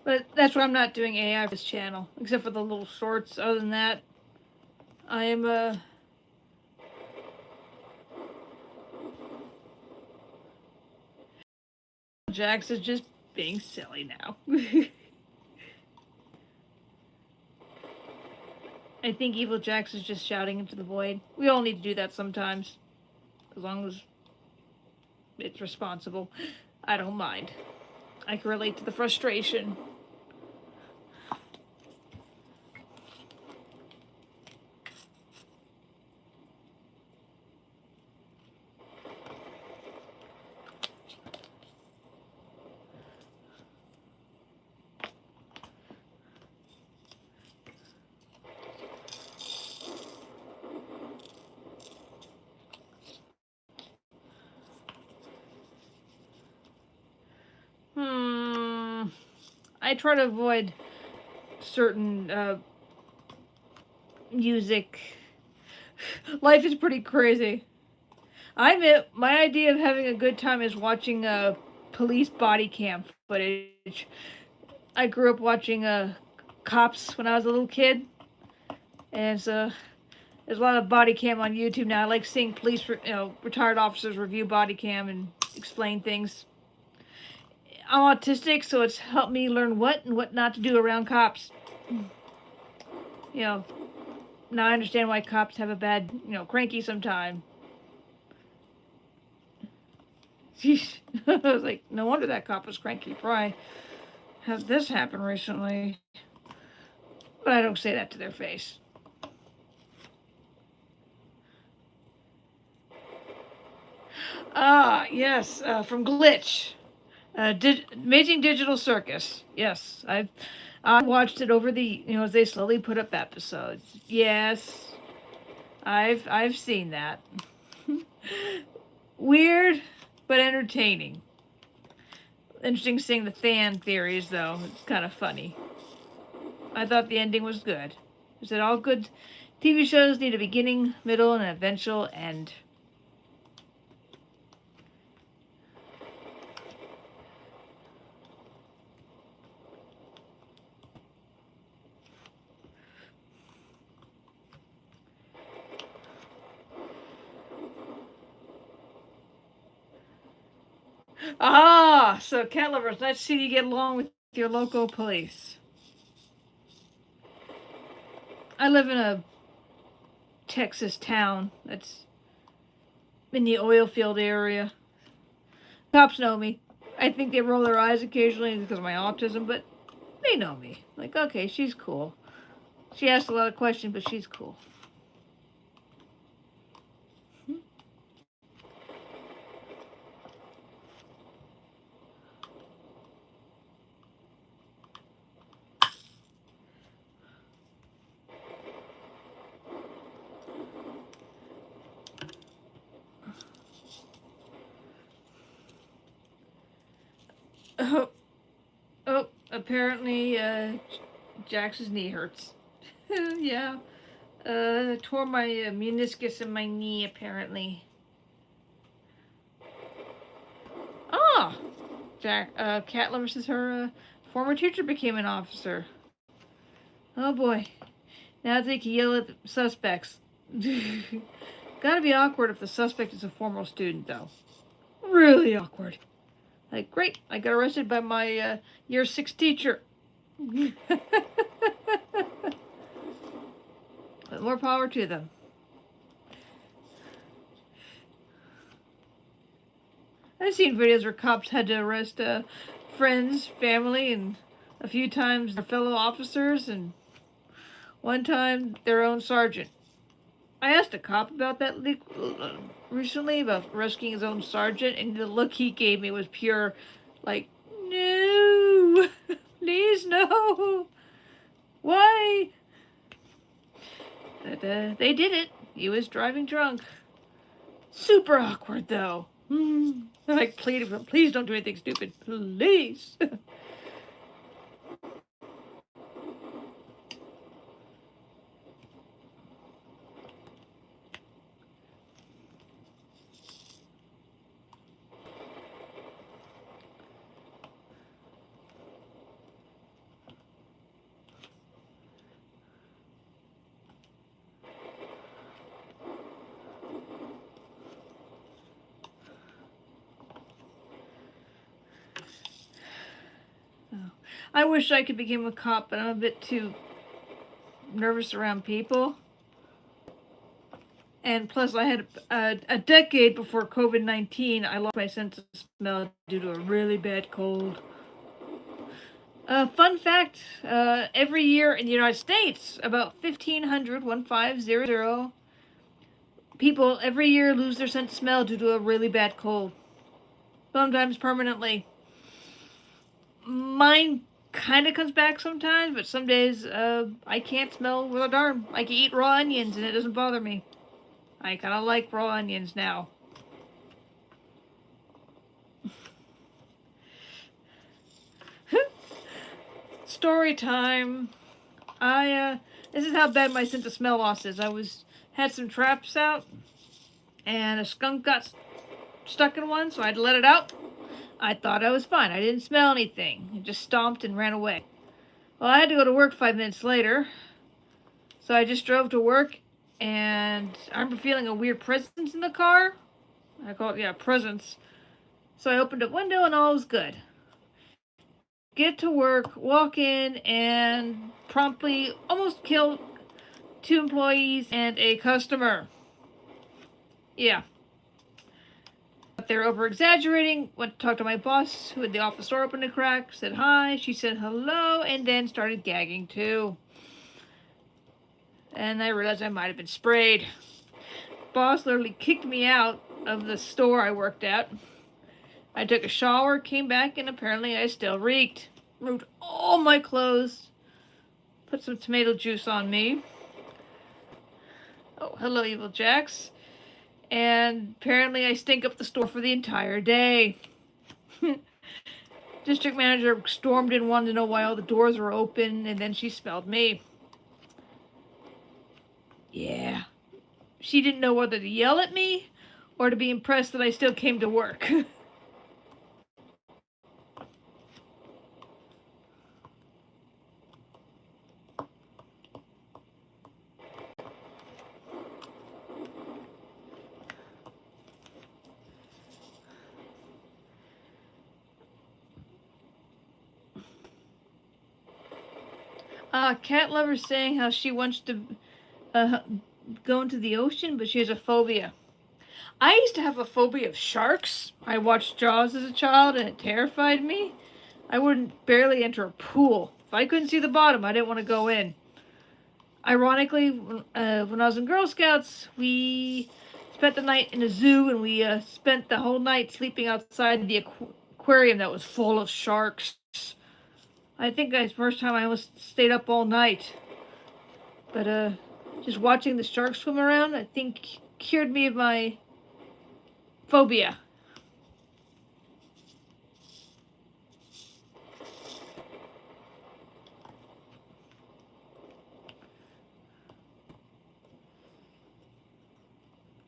But that's why I'm not doing AI for this channel, except for the little shorts. Other than that, I am Jax is just being silly now. I think Evil Jax is just shouting into the void. We all need to do that sometimes. As long as it's responsible. I don't mind. I can relate to the frustration. I try to avoid certain music. Life is pretty crazy. I admit, my idea of having a good time is watching police body cam footage. I grew up watching Cops when I was a little kid, and so there's a lot of body cam on YouTube now. I like seeing police, retired officers review body cam and explain things. I'm autistic, so it's helped me learn what and what not to do around cops. You know, now I understand why cops have a bad, cranky sometime. Sheesh. I was like, no wonder that cop was cranky. Probably had this happen recently. But I don't say that to their face. Ah, yes, from Glitch. Amazing Digital Circus. Yes, I watched it over the, as they slowly put up episodes. Yes, I've seen that. Weird, but entertaining. Interesting seeing the fan theories, though. It's kind of funny. I thought the ending was good. I said all good TV shows need a beginning, middle, and an eventual end. Ah, so cat lovers, let's see you get along with your local police. I live in a Texas town that's in the oil field area. Cops know me. I think they roll their eyes occasionally because of my autism, but they know me. Like, okay, she's cool. She asks a lot of questions, but she's cool. Oh, apparently, Jax's knee hurts. Yeah. Tore my meniscus in my knee, apparently. Ah! Cat Lover says her former teacher became an officer. Oh boy. Now they can yell at the suspects. Gotta be awkward if the suspect is a former student, though. Really awkward. Like, great, I got arrested by my year 6 teacher. But more power to them. I've seen videos where cops had to arrest friends, family, and a few times their fellow officers, and one time their own sergeant. I asked a cop about that recently, about rescuing his own sergeant, and the look he gave me was pure, like, no, please no. Why? But they did it. He was driving drunk. Super awkward, though. I like pleaded, please don't do anything stupid. Please. I wish I could become a cop, but I'm a bit too nervous around people. And plus, I had a decade before COVID-19, I lost my sense of smell due to a really bad cold. Fun fact, every year in the United States, about 1,500 people every year lose their sense of smell due to a really bad cold. Sometimes permanently. Mine kind of comes back sometimes, but some days I can't smell with a darn. I can eat raw onions and it doesn't bother me. I kind of like raw onions now. Story time. This is how bad my sense of smell loss is. Had some traps out, and a skunk got stuck in one, so I had to let it out. I thought I was fine. I didn't smell anything. It just stomped and ran away. Well, I had to go to work 5 minutes later, so I just drove to work, and I remember feeling a weird presence in the car. I call it, yeah, presence. So I opened a window, and all was good. Get to work, walk in, and promptly almost killed 2 employees and a customer. Yeah. They're over exaggerating. Went to talk to my boss, who had the office door open a crack, said hi, she said hello, and then started gagging too. And I realized I might have been sprayed. Boss literally kicked me out of the store I worked at. I took a shower, came back, and apparently I still reeked. Removed all my clothes, put some tomato juice on me. Oh, hello, Evil Jax. And apparently I stink up the store for the entire day. District manager stormed in, wanted to know why all the doors were open, and then she smelled me. Yeah. She didn't know whether to yell at me or to be impressed that I still came to work. Cat lover saying how she wants to go into the ocean, but she has a phobia. I used to have a phobia of sharks. I watched Jaws as a child, and it terrified me. I wouldn't barely enter a pool. If I couldn't see the bottom, I didn't want to go in. Ironically, when I was in Girl Scouts, we spent the night in a zoo, and we spent the whole night sleeping outside the aquarium that was full of sharks. I think that's the first time I almost stayed up all night. But just watching the sharks swim around, I think cured me of my phobia.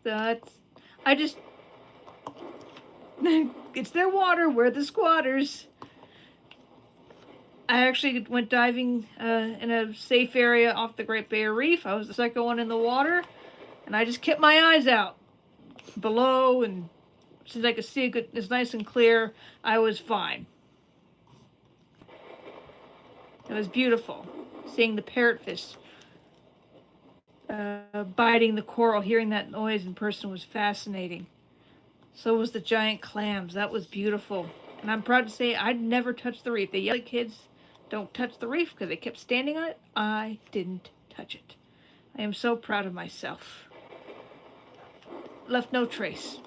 I just it's their water, we're the squatters. I actually went diving in a safe area off the Great Barrier Reef. I was the second one in the water, and I just kept my eyes out below, and since I could see it's nice and clear, I was fine. It was beautiful. Seeing the parrotfish biting the coral, hearing that noise in person was fascinating. So was the giant clams. That was beautiful. And I'm proud to say I'd never touched the reef. They yell at kids, don't touch the reef, because they kept standing on it. I didn't touch it. I am so proud of myself. Left no trace.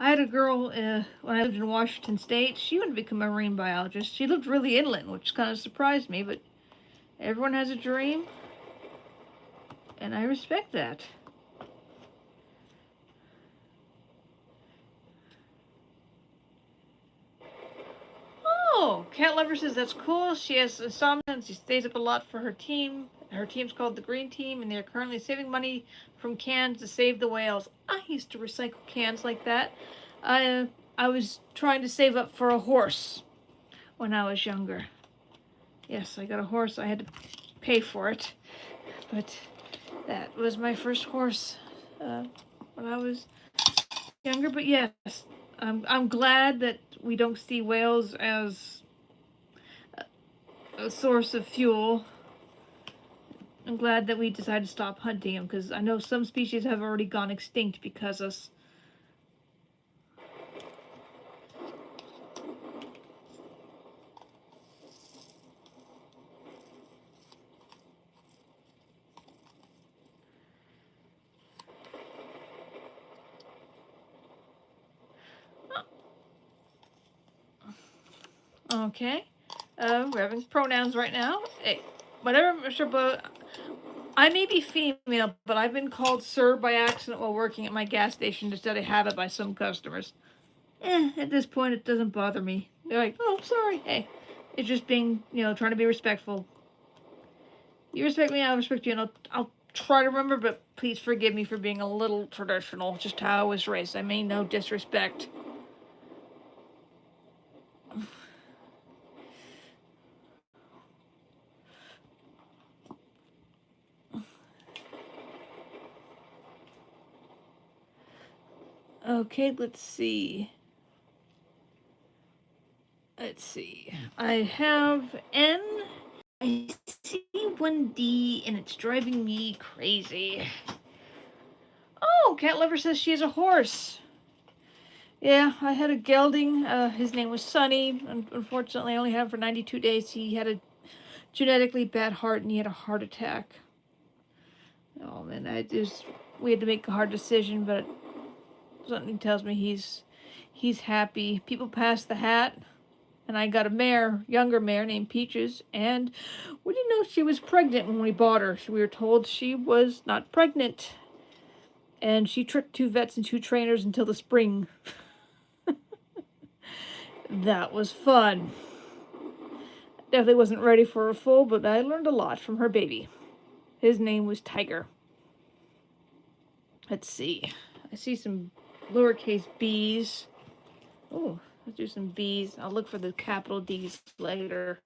I had a girl when I lived in Washington State. She wanted to become a marine biologist. She lived really inland, which kind of surprised me, but Everyone has a dream, and I respect that. Oh, Cat Lover says that's cool. She has insomnia and she stays up a lot for her team. Her team's called the Green Team, and they're currently saving money from cans to save the whales. I used to recycle cans like that. I was trying to save up for a horse when I was younger. Yes, I got a horse. I had to pay for it, but that was my first horse when I was younger. But yes, I'm glad that we don't see whales as a source of fuel. I'm glad that we decided to stop hunting them, because I know some species have already gone extinct because of us. Okay. We're having pronouns right now. Hey, whatever, Mr. But I may be female, but I've been called sir by accident while working at my gas station instead of habit by some customers. At this point, it doesn't bother me. They're like, oh, sorry. Hey, it's just being, trying to be respectful. You respect me, I'll respect you, and I'll try to remember, but please forgive me for being a little traditional, just how I was raised. I mean no disrespect. Okay, let's see. I have N. I see 1D, and it's driving me crazy. Oh, Cat Lover says she has a horse. Yeah, I had a gelding. His name was Sonny. Unfortunately, I only had him for 92 days. He had a genetically bad heart, and he had a heart attack. Oh man, we had to make a hard decision, but something tells me he's happy. People passed the hat, and I got a mare, younger mare named Peaches, and we didn't know she was pregnant when we bought her. We were told she was not pregnant, and she tricked 2 vets and 2 trainers until the spring. That was fun. Definitely wasn't ready for a foal, but I learned a lot from her baby. His name was Tiger. Let's see. I see some lowercase b's. Oh, let's do some b's. I'll look for the capital D's later.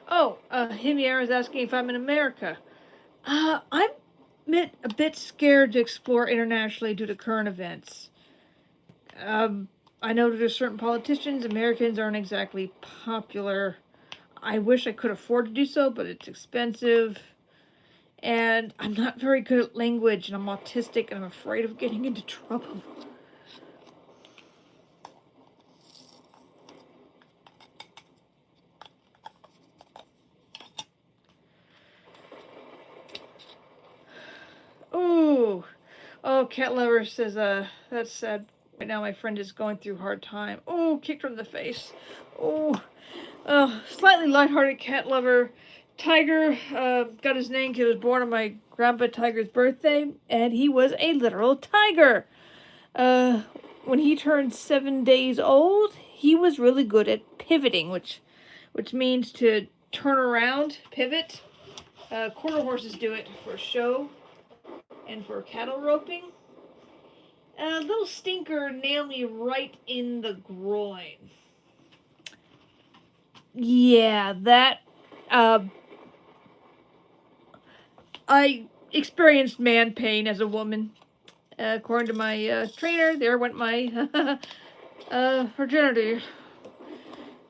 Oh, Himiera is asking if I'm in America. I'm a bit scared to explore internationally due to current events. I know that there's certain politicians, Americans aren't exactly popular. I wish I could afford to do so, but it's expensive. And I'm not very good at language, and I'm autistic, and I'm afraid of getting into trouble. Ooh. Oh, Cat Lover says, that's sad. Right now my friend is going through a hard time. Oh, kicked her in the face. Oh. Slightly lighthearted Cat Lover. Tiger, got his name because he was born on my grandpa Tiger's birthday, and he was a literal tiger. When he turned 7 days old, he was really good at pivoting, which means to turn around, pivot. Quarter horses do it for show and for cattle roping. A little stinker nailed me right in the groin. Yeah, that I experienced man pain as a woman. According to my trainer, there went my virginity.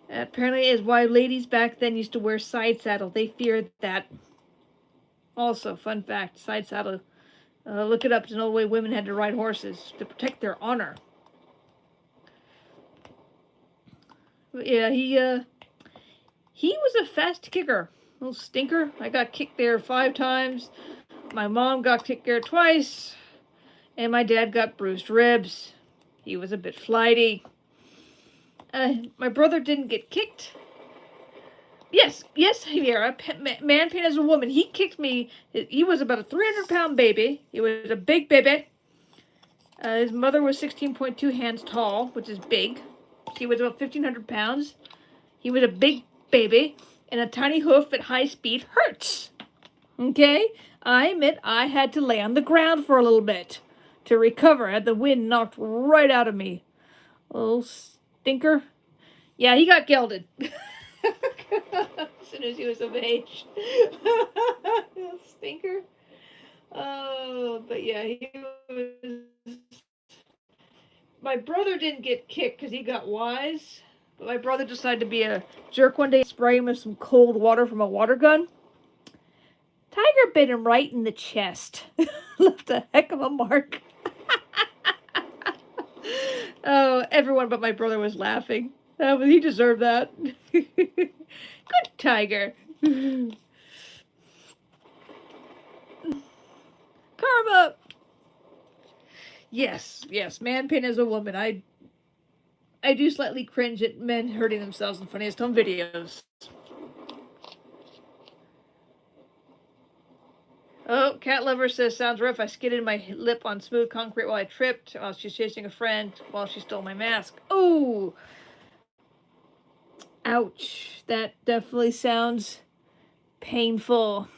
Apparently, is why ladies back then used to wear side saddle. They feared that. Also, fun fact: side saddle. Look it up. It's an old way women had to ride horses to protect their honor. But yeah, he was a fast kicker. Little stinker. I got kicked there 5 times. My mom got kicked there twice. And my dad got bruised ribs. He was a bit flighty. My brother didn't get kicked. Yes, Javiera, man pain as a woman. He kicked me. He was about a 300-pound baby. He was a big baby. His mother was 16.2 hands tall, which is big. She was about 1,500 pounds. He was a big baby, and a tiny hoof at high speed hurts. Okay? I admit I had to lay on the ground for a little bit to recover. I had the wind knocked right out of me. Little stinker. Yeah, he got gelded. As soon as he was of age. Little stinker. Oh, but yeah, he was... My brother didn't get kicked because he got wise. But my brother decided to be a jerk one day and spray him with some cold water from a water gun. Tiger bit him right in the chest. Left a heck of a mark. Oh, everyone but my brother was laughing. He deserved that. Good tiger. Karma. Yes, man pain as a woman. I do slightly cringe at men hurting themselves in Funniest Home Videos. Oh, Cat Lover says, sounds rough. I skidded my lip on smooth concrete while I tripped while she's chasing a friend while she stole my mask. Oh! Ouch. That definitely sounds painful.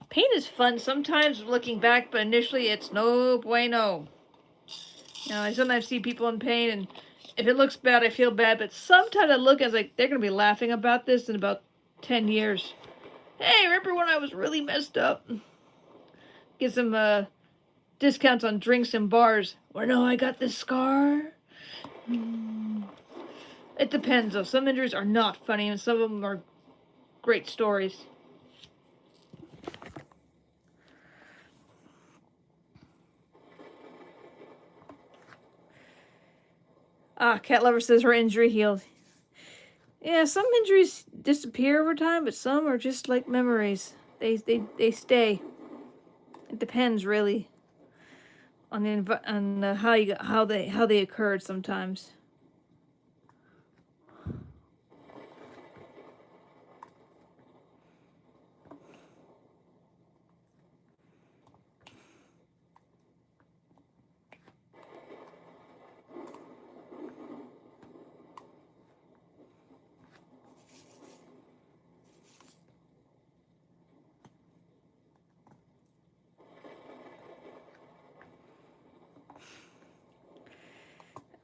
Pain is fun sometimes looking back, but initially it's no bueno. You know, I sometimes see people in pain, and if it looks bad, I feel bad, but sometimes I look and it's like, they're going to be laughing about this in about 10 years. Hey, remember when I was really messed up? Get some discounts on drinks and bars. Or no, I got this scar. It depends, though. Some injuries are not funny, and some of them are great stories. Cat Lover says her injury healed. Yeah, some injuries disappear over time, but some are just like memories. They stay. It depends, really, on how they occurred sometimes.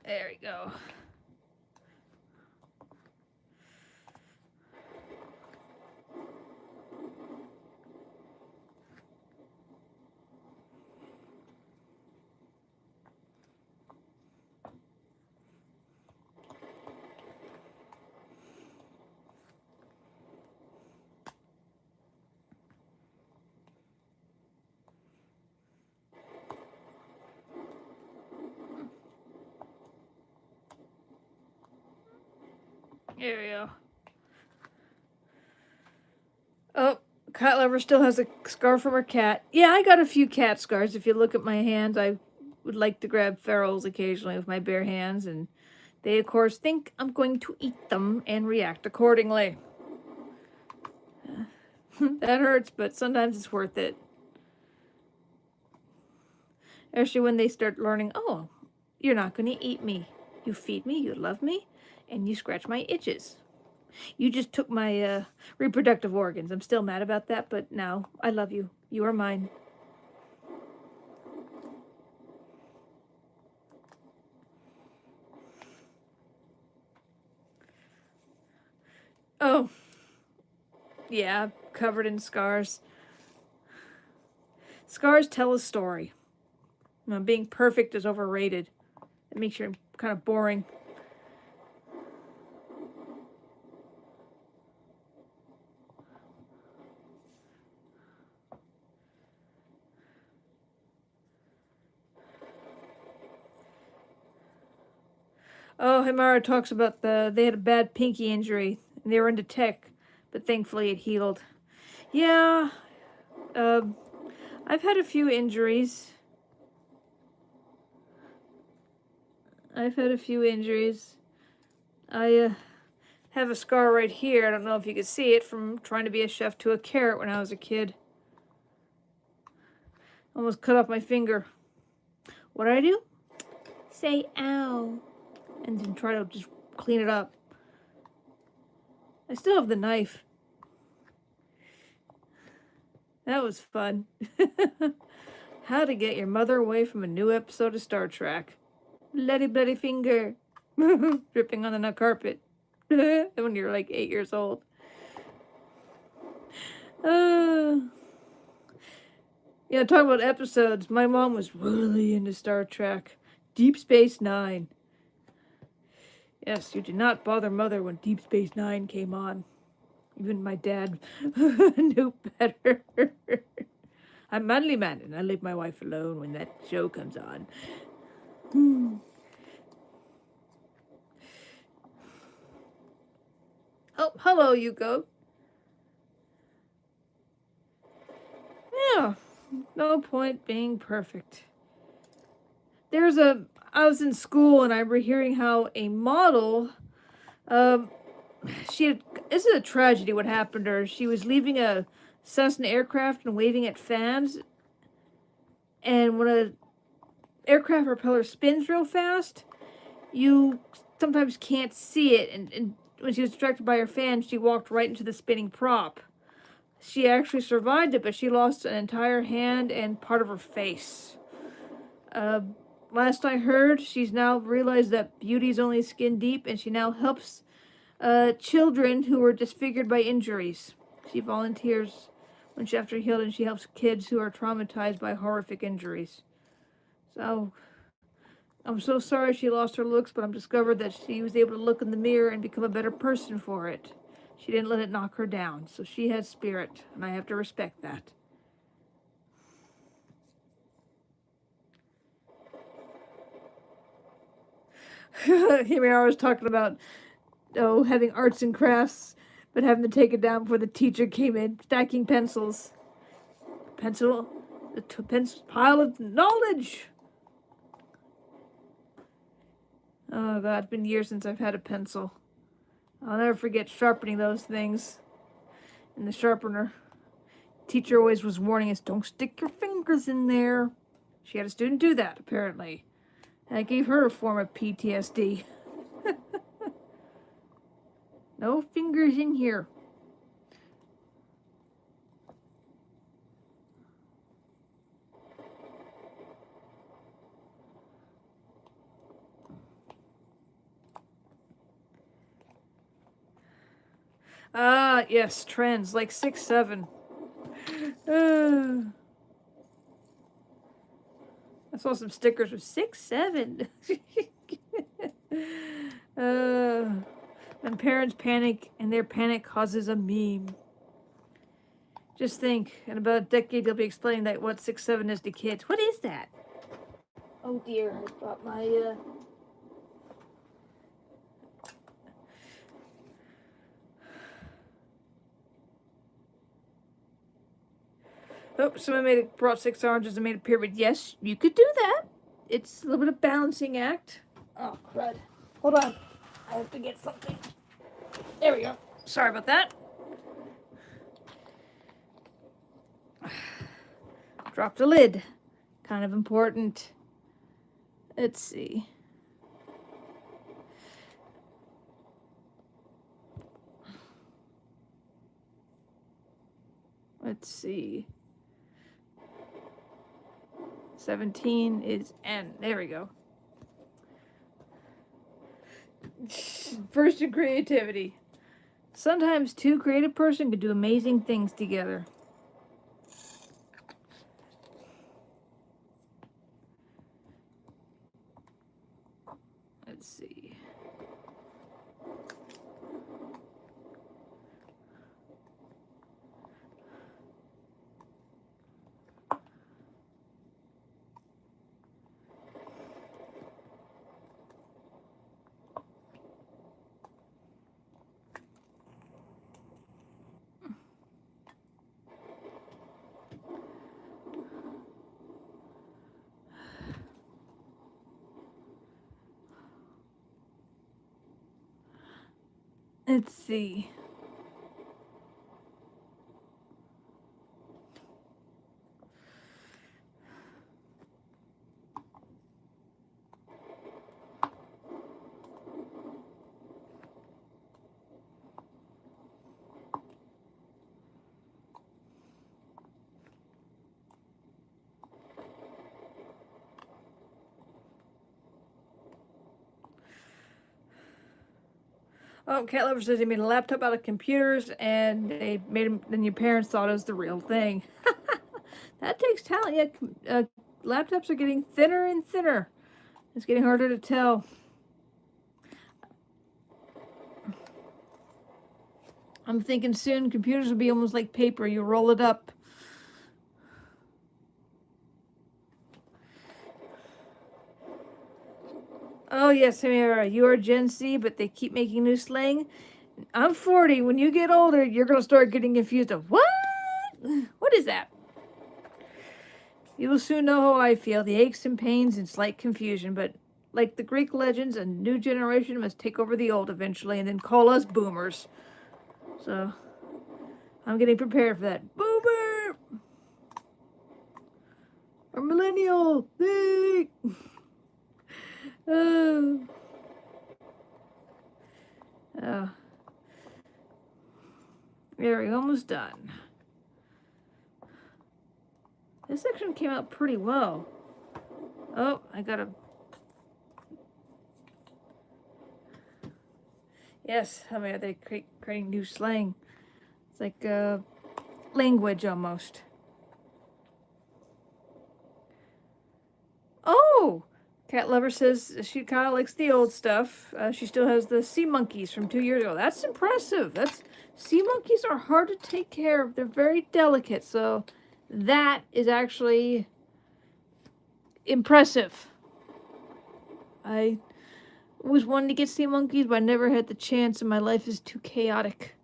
There we go. There we go. Oh, Cat Lover still has a scar from her cat. Yeah, I got a few cat scars. If you look at my hands, I would like to grab ferals occasionally with my bare hands, and they, of course, think I'm going to eat them and react accordingly. That hurts, but sometimes it's worth it. Especially when they start learning, oh, you're not going to eat me. You feed me, you love me, and you scratch my itches. You just took my reproductive organs. I'm still mad about that, but now I love you. You are mine. Oh. Yeah, covered in scars. Scars tell a story. Being perfect is overrated. It makes you kind of boring. Oh, Himara talks about they had a bad pinky injury and they were into tech, but thankfully it healed. Yeah, I've had a few injuries. I have a scar right here. I don't know if you can see it from trying to be a chef to a carrot when I was a kid. Almost cut off my finger. What did I do? Say ow. And then try to just clean it up. I still have the knife. That was fun. How to get your mother away from a new episode of Star Trek. Bloody, bloody finger. Dripping on the carpet. When you're like 8 years old. Yeah, talking about episodes, my mom was really into Star Trek. Deep Space Nine. Yes, you did not bother Mother when Deep Space Nine came on. Even my dad knew better. I'm a manly man, and I leave my wife alone when that show comes on. Oh, hello, Yuko. Yeah, no point being perfect. I was in school and I remember hearing how a model, this is a tragedy what happened to her. She was leaving a Cessna aircraft and waving at fans. And when an aircraft propeller spins real fast, you sometimes can't see it. And when she was distracted by her fan, she walked right into the spinning prop. She actually survived it, but she lost an entire hand and part of her face. Last I heard, she's now realized that beauty's only skin deep, and she now helps children who were disfigured by injuries. She volunteers when she after healed, and she helps kids who are traumatized by horrific injuries. So, I'm so sorry she lost her looks, but I'm discovered that she was able to look in the mirror and become a better person for it. She didn't let it knock her down, so she has spirit, and I have to respect that. Here I was talking about having arts and crafts, but having to take it down before the teacher came in, stacking pencils. Pencil pile of knowledge. Oh God, it's been years since I've had a pencil. I'll never forget sharpening those things in the sharpener. Teacher always was warning us, don't stick your fingers in there. She had a student do that, apparently. And it gave her a form of PTSD. No fingers in here. Ah, yes, trends, like 6'7". I saw some stickers with 6'7". When parents panic and their panic causes a meme. Just think, in about a decade they'll be explaining that what 6'7" is to kids. What is that? Oh dear, I brought my Oh, someone brought 6 oranges and made a pyramid. Yes, you could do that. It's a little bit of balancing act. Oh, crud. Hold on. I have to get something. There we go. Sorry about that. Dropped the lid. Kind of important. Let's see. Let's see. 17 is N. There we go. Burst of creativity. Sometimes two creative person can do amazing things together. Let's see. Let's see. Oh, Cat Lover says they made a laptop out of computers and they made them, then your parents thought it was the real thing. That takes talent. Yeah, laptops are getting thinner and thinner. It's getting harder to tell. I'm thinking soon computers will be almost like paper. You roll it up. Oh, yes, Samira, you are Gen Z, but they keep making new slang. I'm 40. When you get older, you're going to start getting confused of what? What is that? You will soon know how I feel, the aches and pains and slight confusion, but like the Greek legends, a new generation must take over the old eventually and then call us boomers. So, I'm getting prepared for that. Boomer! Or millennial! Oh. Oh. There, we're almost done. This section came out pretty well. Oh, I gotta... Yes, I mean, they creating new slang. It's like language almost. Oh! Cat Lover says she kind of likes the old stuff. She still has the sea monkeys from 2 years ago. That's impressive. Sea monkeys are hard to take care of. They're very delicate, so that is actually impressive. I was wanting to get sea monkeys, but I never had the chance, and my life is too chaotic.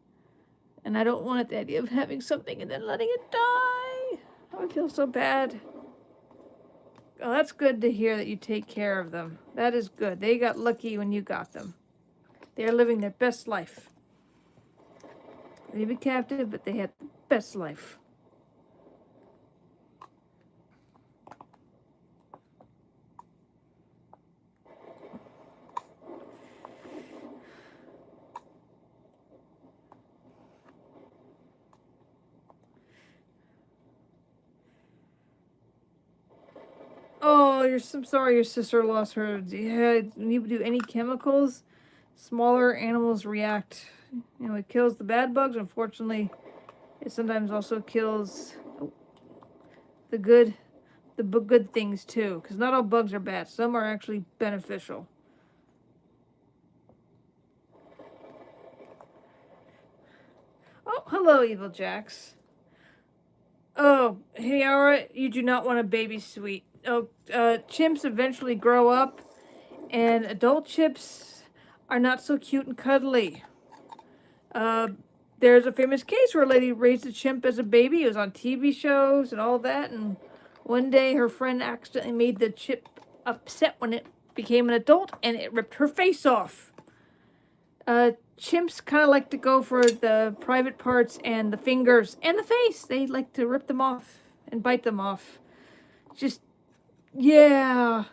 And I don't want the idea of having something and then letting it die. I would feel so bad. Oh, that's good to hear that you take care of them. That is good. They got lucky when you got them. They are living their best life. They may be captive, but they had the best life. Oh, I'm sorry your sister lost her. Yeah, when you do any chemicals, smaller animals react. You know, it kills the bad bugs. Unfortunately, it sometimes also kills the good things too. Because not all bugs are bad. Some are actually beneficial. Oh, hello, Evil Jax. Oh, Hiara, you do not want a baby sweet. Oh, chimps eventually grow up, and adult chimps are not so cute and cuddly. There's a famous case where a lady raised a chimp as a baby. It was on TV shows and all that, and one day her friend accidentally made the chimp upset when it became an adult, and it ripped her face off. Chimps kind of like to go for the private parts and the fingers and the face. They like to rip them off and bite them off. Just, yeah.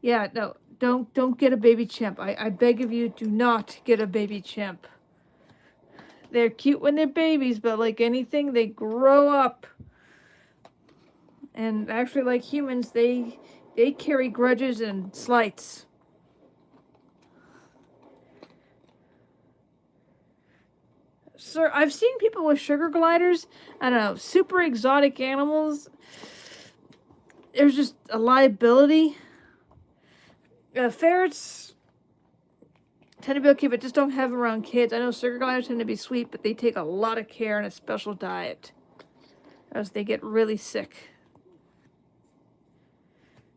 Yeah, no, don't get a baby chimp. I beg of you, do not get a baby chimp. They're cute when they're babies, but like anything, they grow up. And actually, like humans, they carry grudges and slights. Sir, I've seen people with sugar gliders. I don't know, super exotic animals. There's just a liability. Ferrets tend to be okay, but just don't have them around kids. I know sugar gliders tend to be sweet, but they take a lot of care and a special diet, or else they get really sick.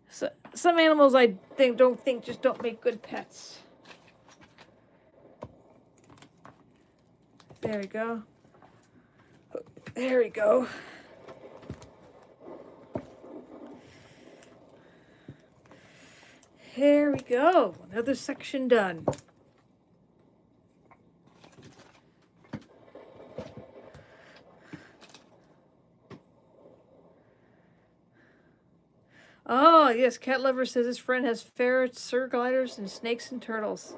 So some animals I think just don't make good pets. There we go. There we go. Here we go. Another section done. Oh, yes, Cat Lover says his friend has ferrets, sugar gliders, and snakes and turtles.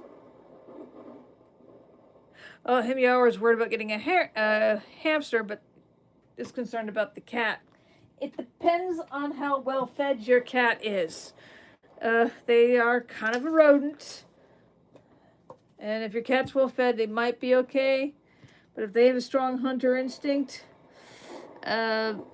Oh, Himyauer is worried about getting a hamster, but is concerned about the cat. It depends on how well fed your cat is. They are kind of a rodent. And if your cat's well fed, they might be okay. But if they have a strong hunter instinct, oh,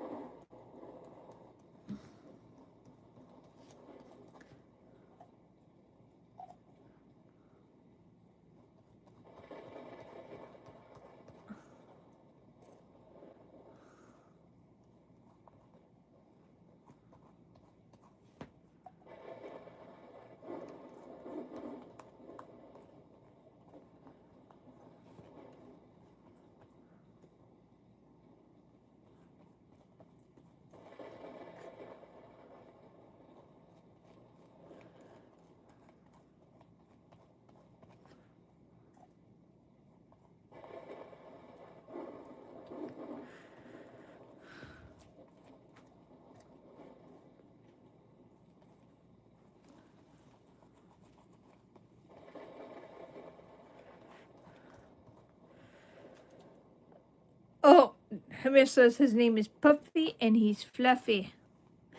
Hamir says his name is Puffy and he's fluffy.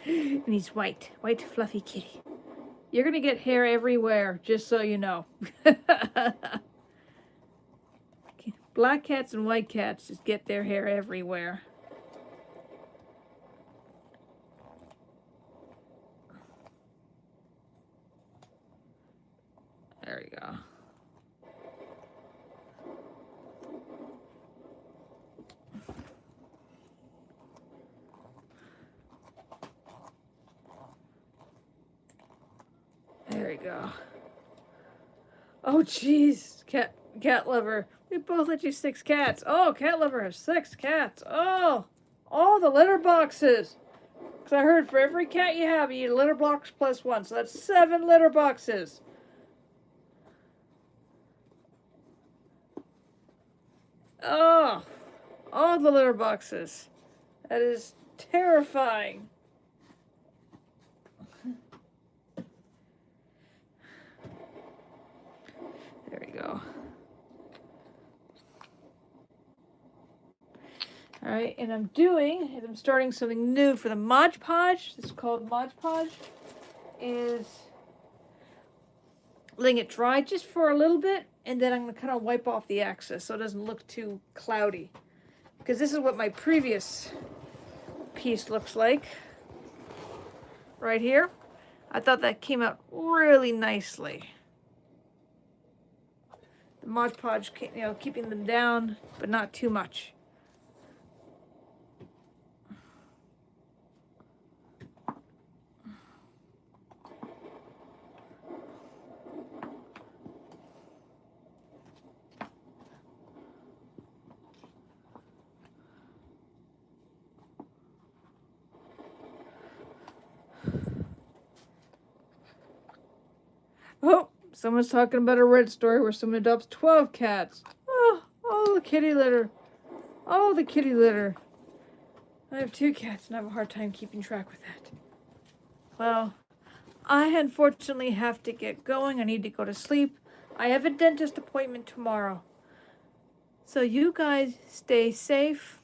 And he's white. White, fluffy kitty. You're going to get hair everywhere, just so you know. Black cats and white cats just get their hair everywhere. There we go. There we go. Oh, jeez. Cat Lover. We both let you 6 cats. Oh, Cat Lover has 6 cats. Oh, all the litter boxes. Because I heard for every cat you have, you need a litter box plus 1. So that's 7 litter boxes. Oh, all the litter boxes. That is terrifying. There we go. All right, and I'm starting something new for the Mod Podge. This is called Mod Podge. Is letting it dry just for a little bit, and then I'm going to kind of wipe off the excess so it doesn't look too cloudy. Because this is what my previous piece looks like. Right here. I thought that came out really nicely. The Mod Podge, keeping them down, but not too much. Oh, someone's talking about a Red story where someone adopts 12 cats. Oh, the kitty litter. Oh, the kitty litter. I have 2 cats and I have a hard time keeping track with that. Well, I unfortunately have to get going. I need to go to sleep. I have a dentist appointment tomorrow. So you guys stay safe,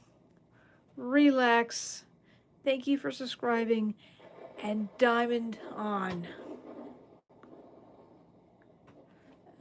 relax. Thank you for subscribing, and diamond on.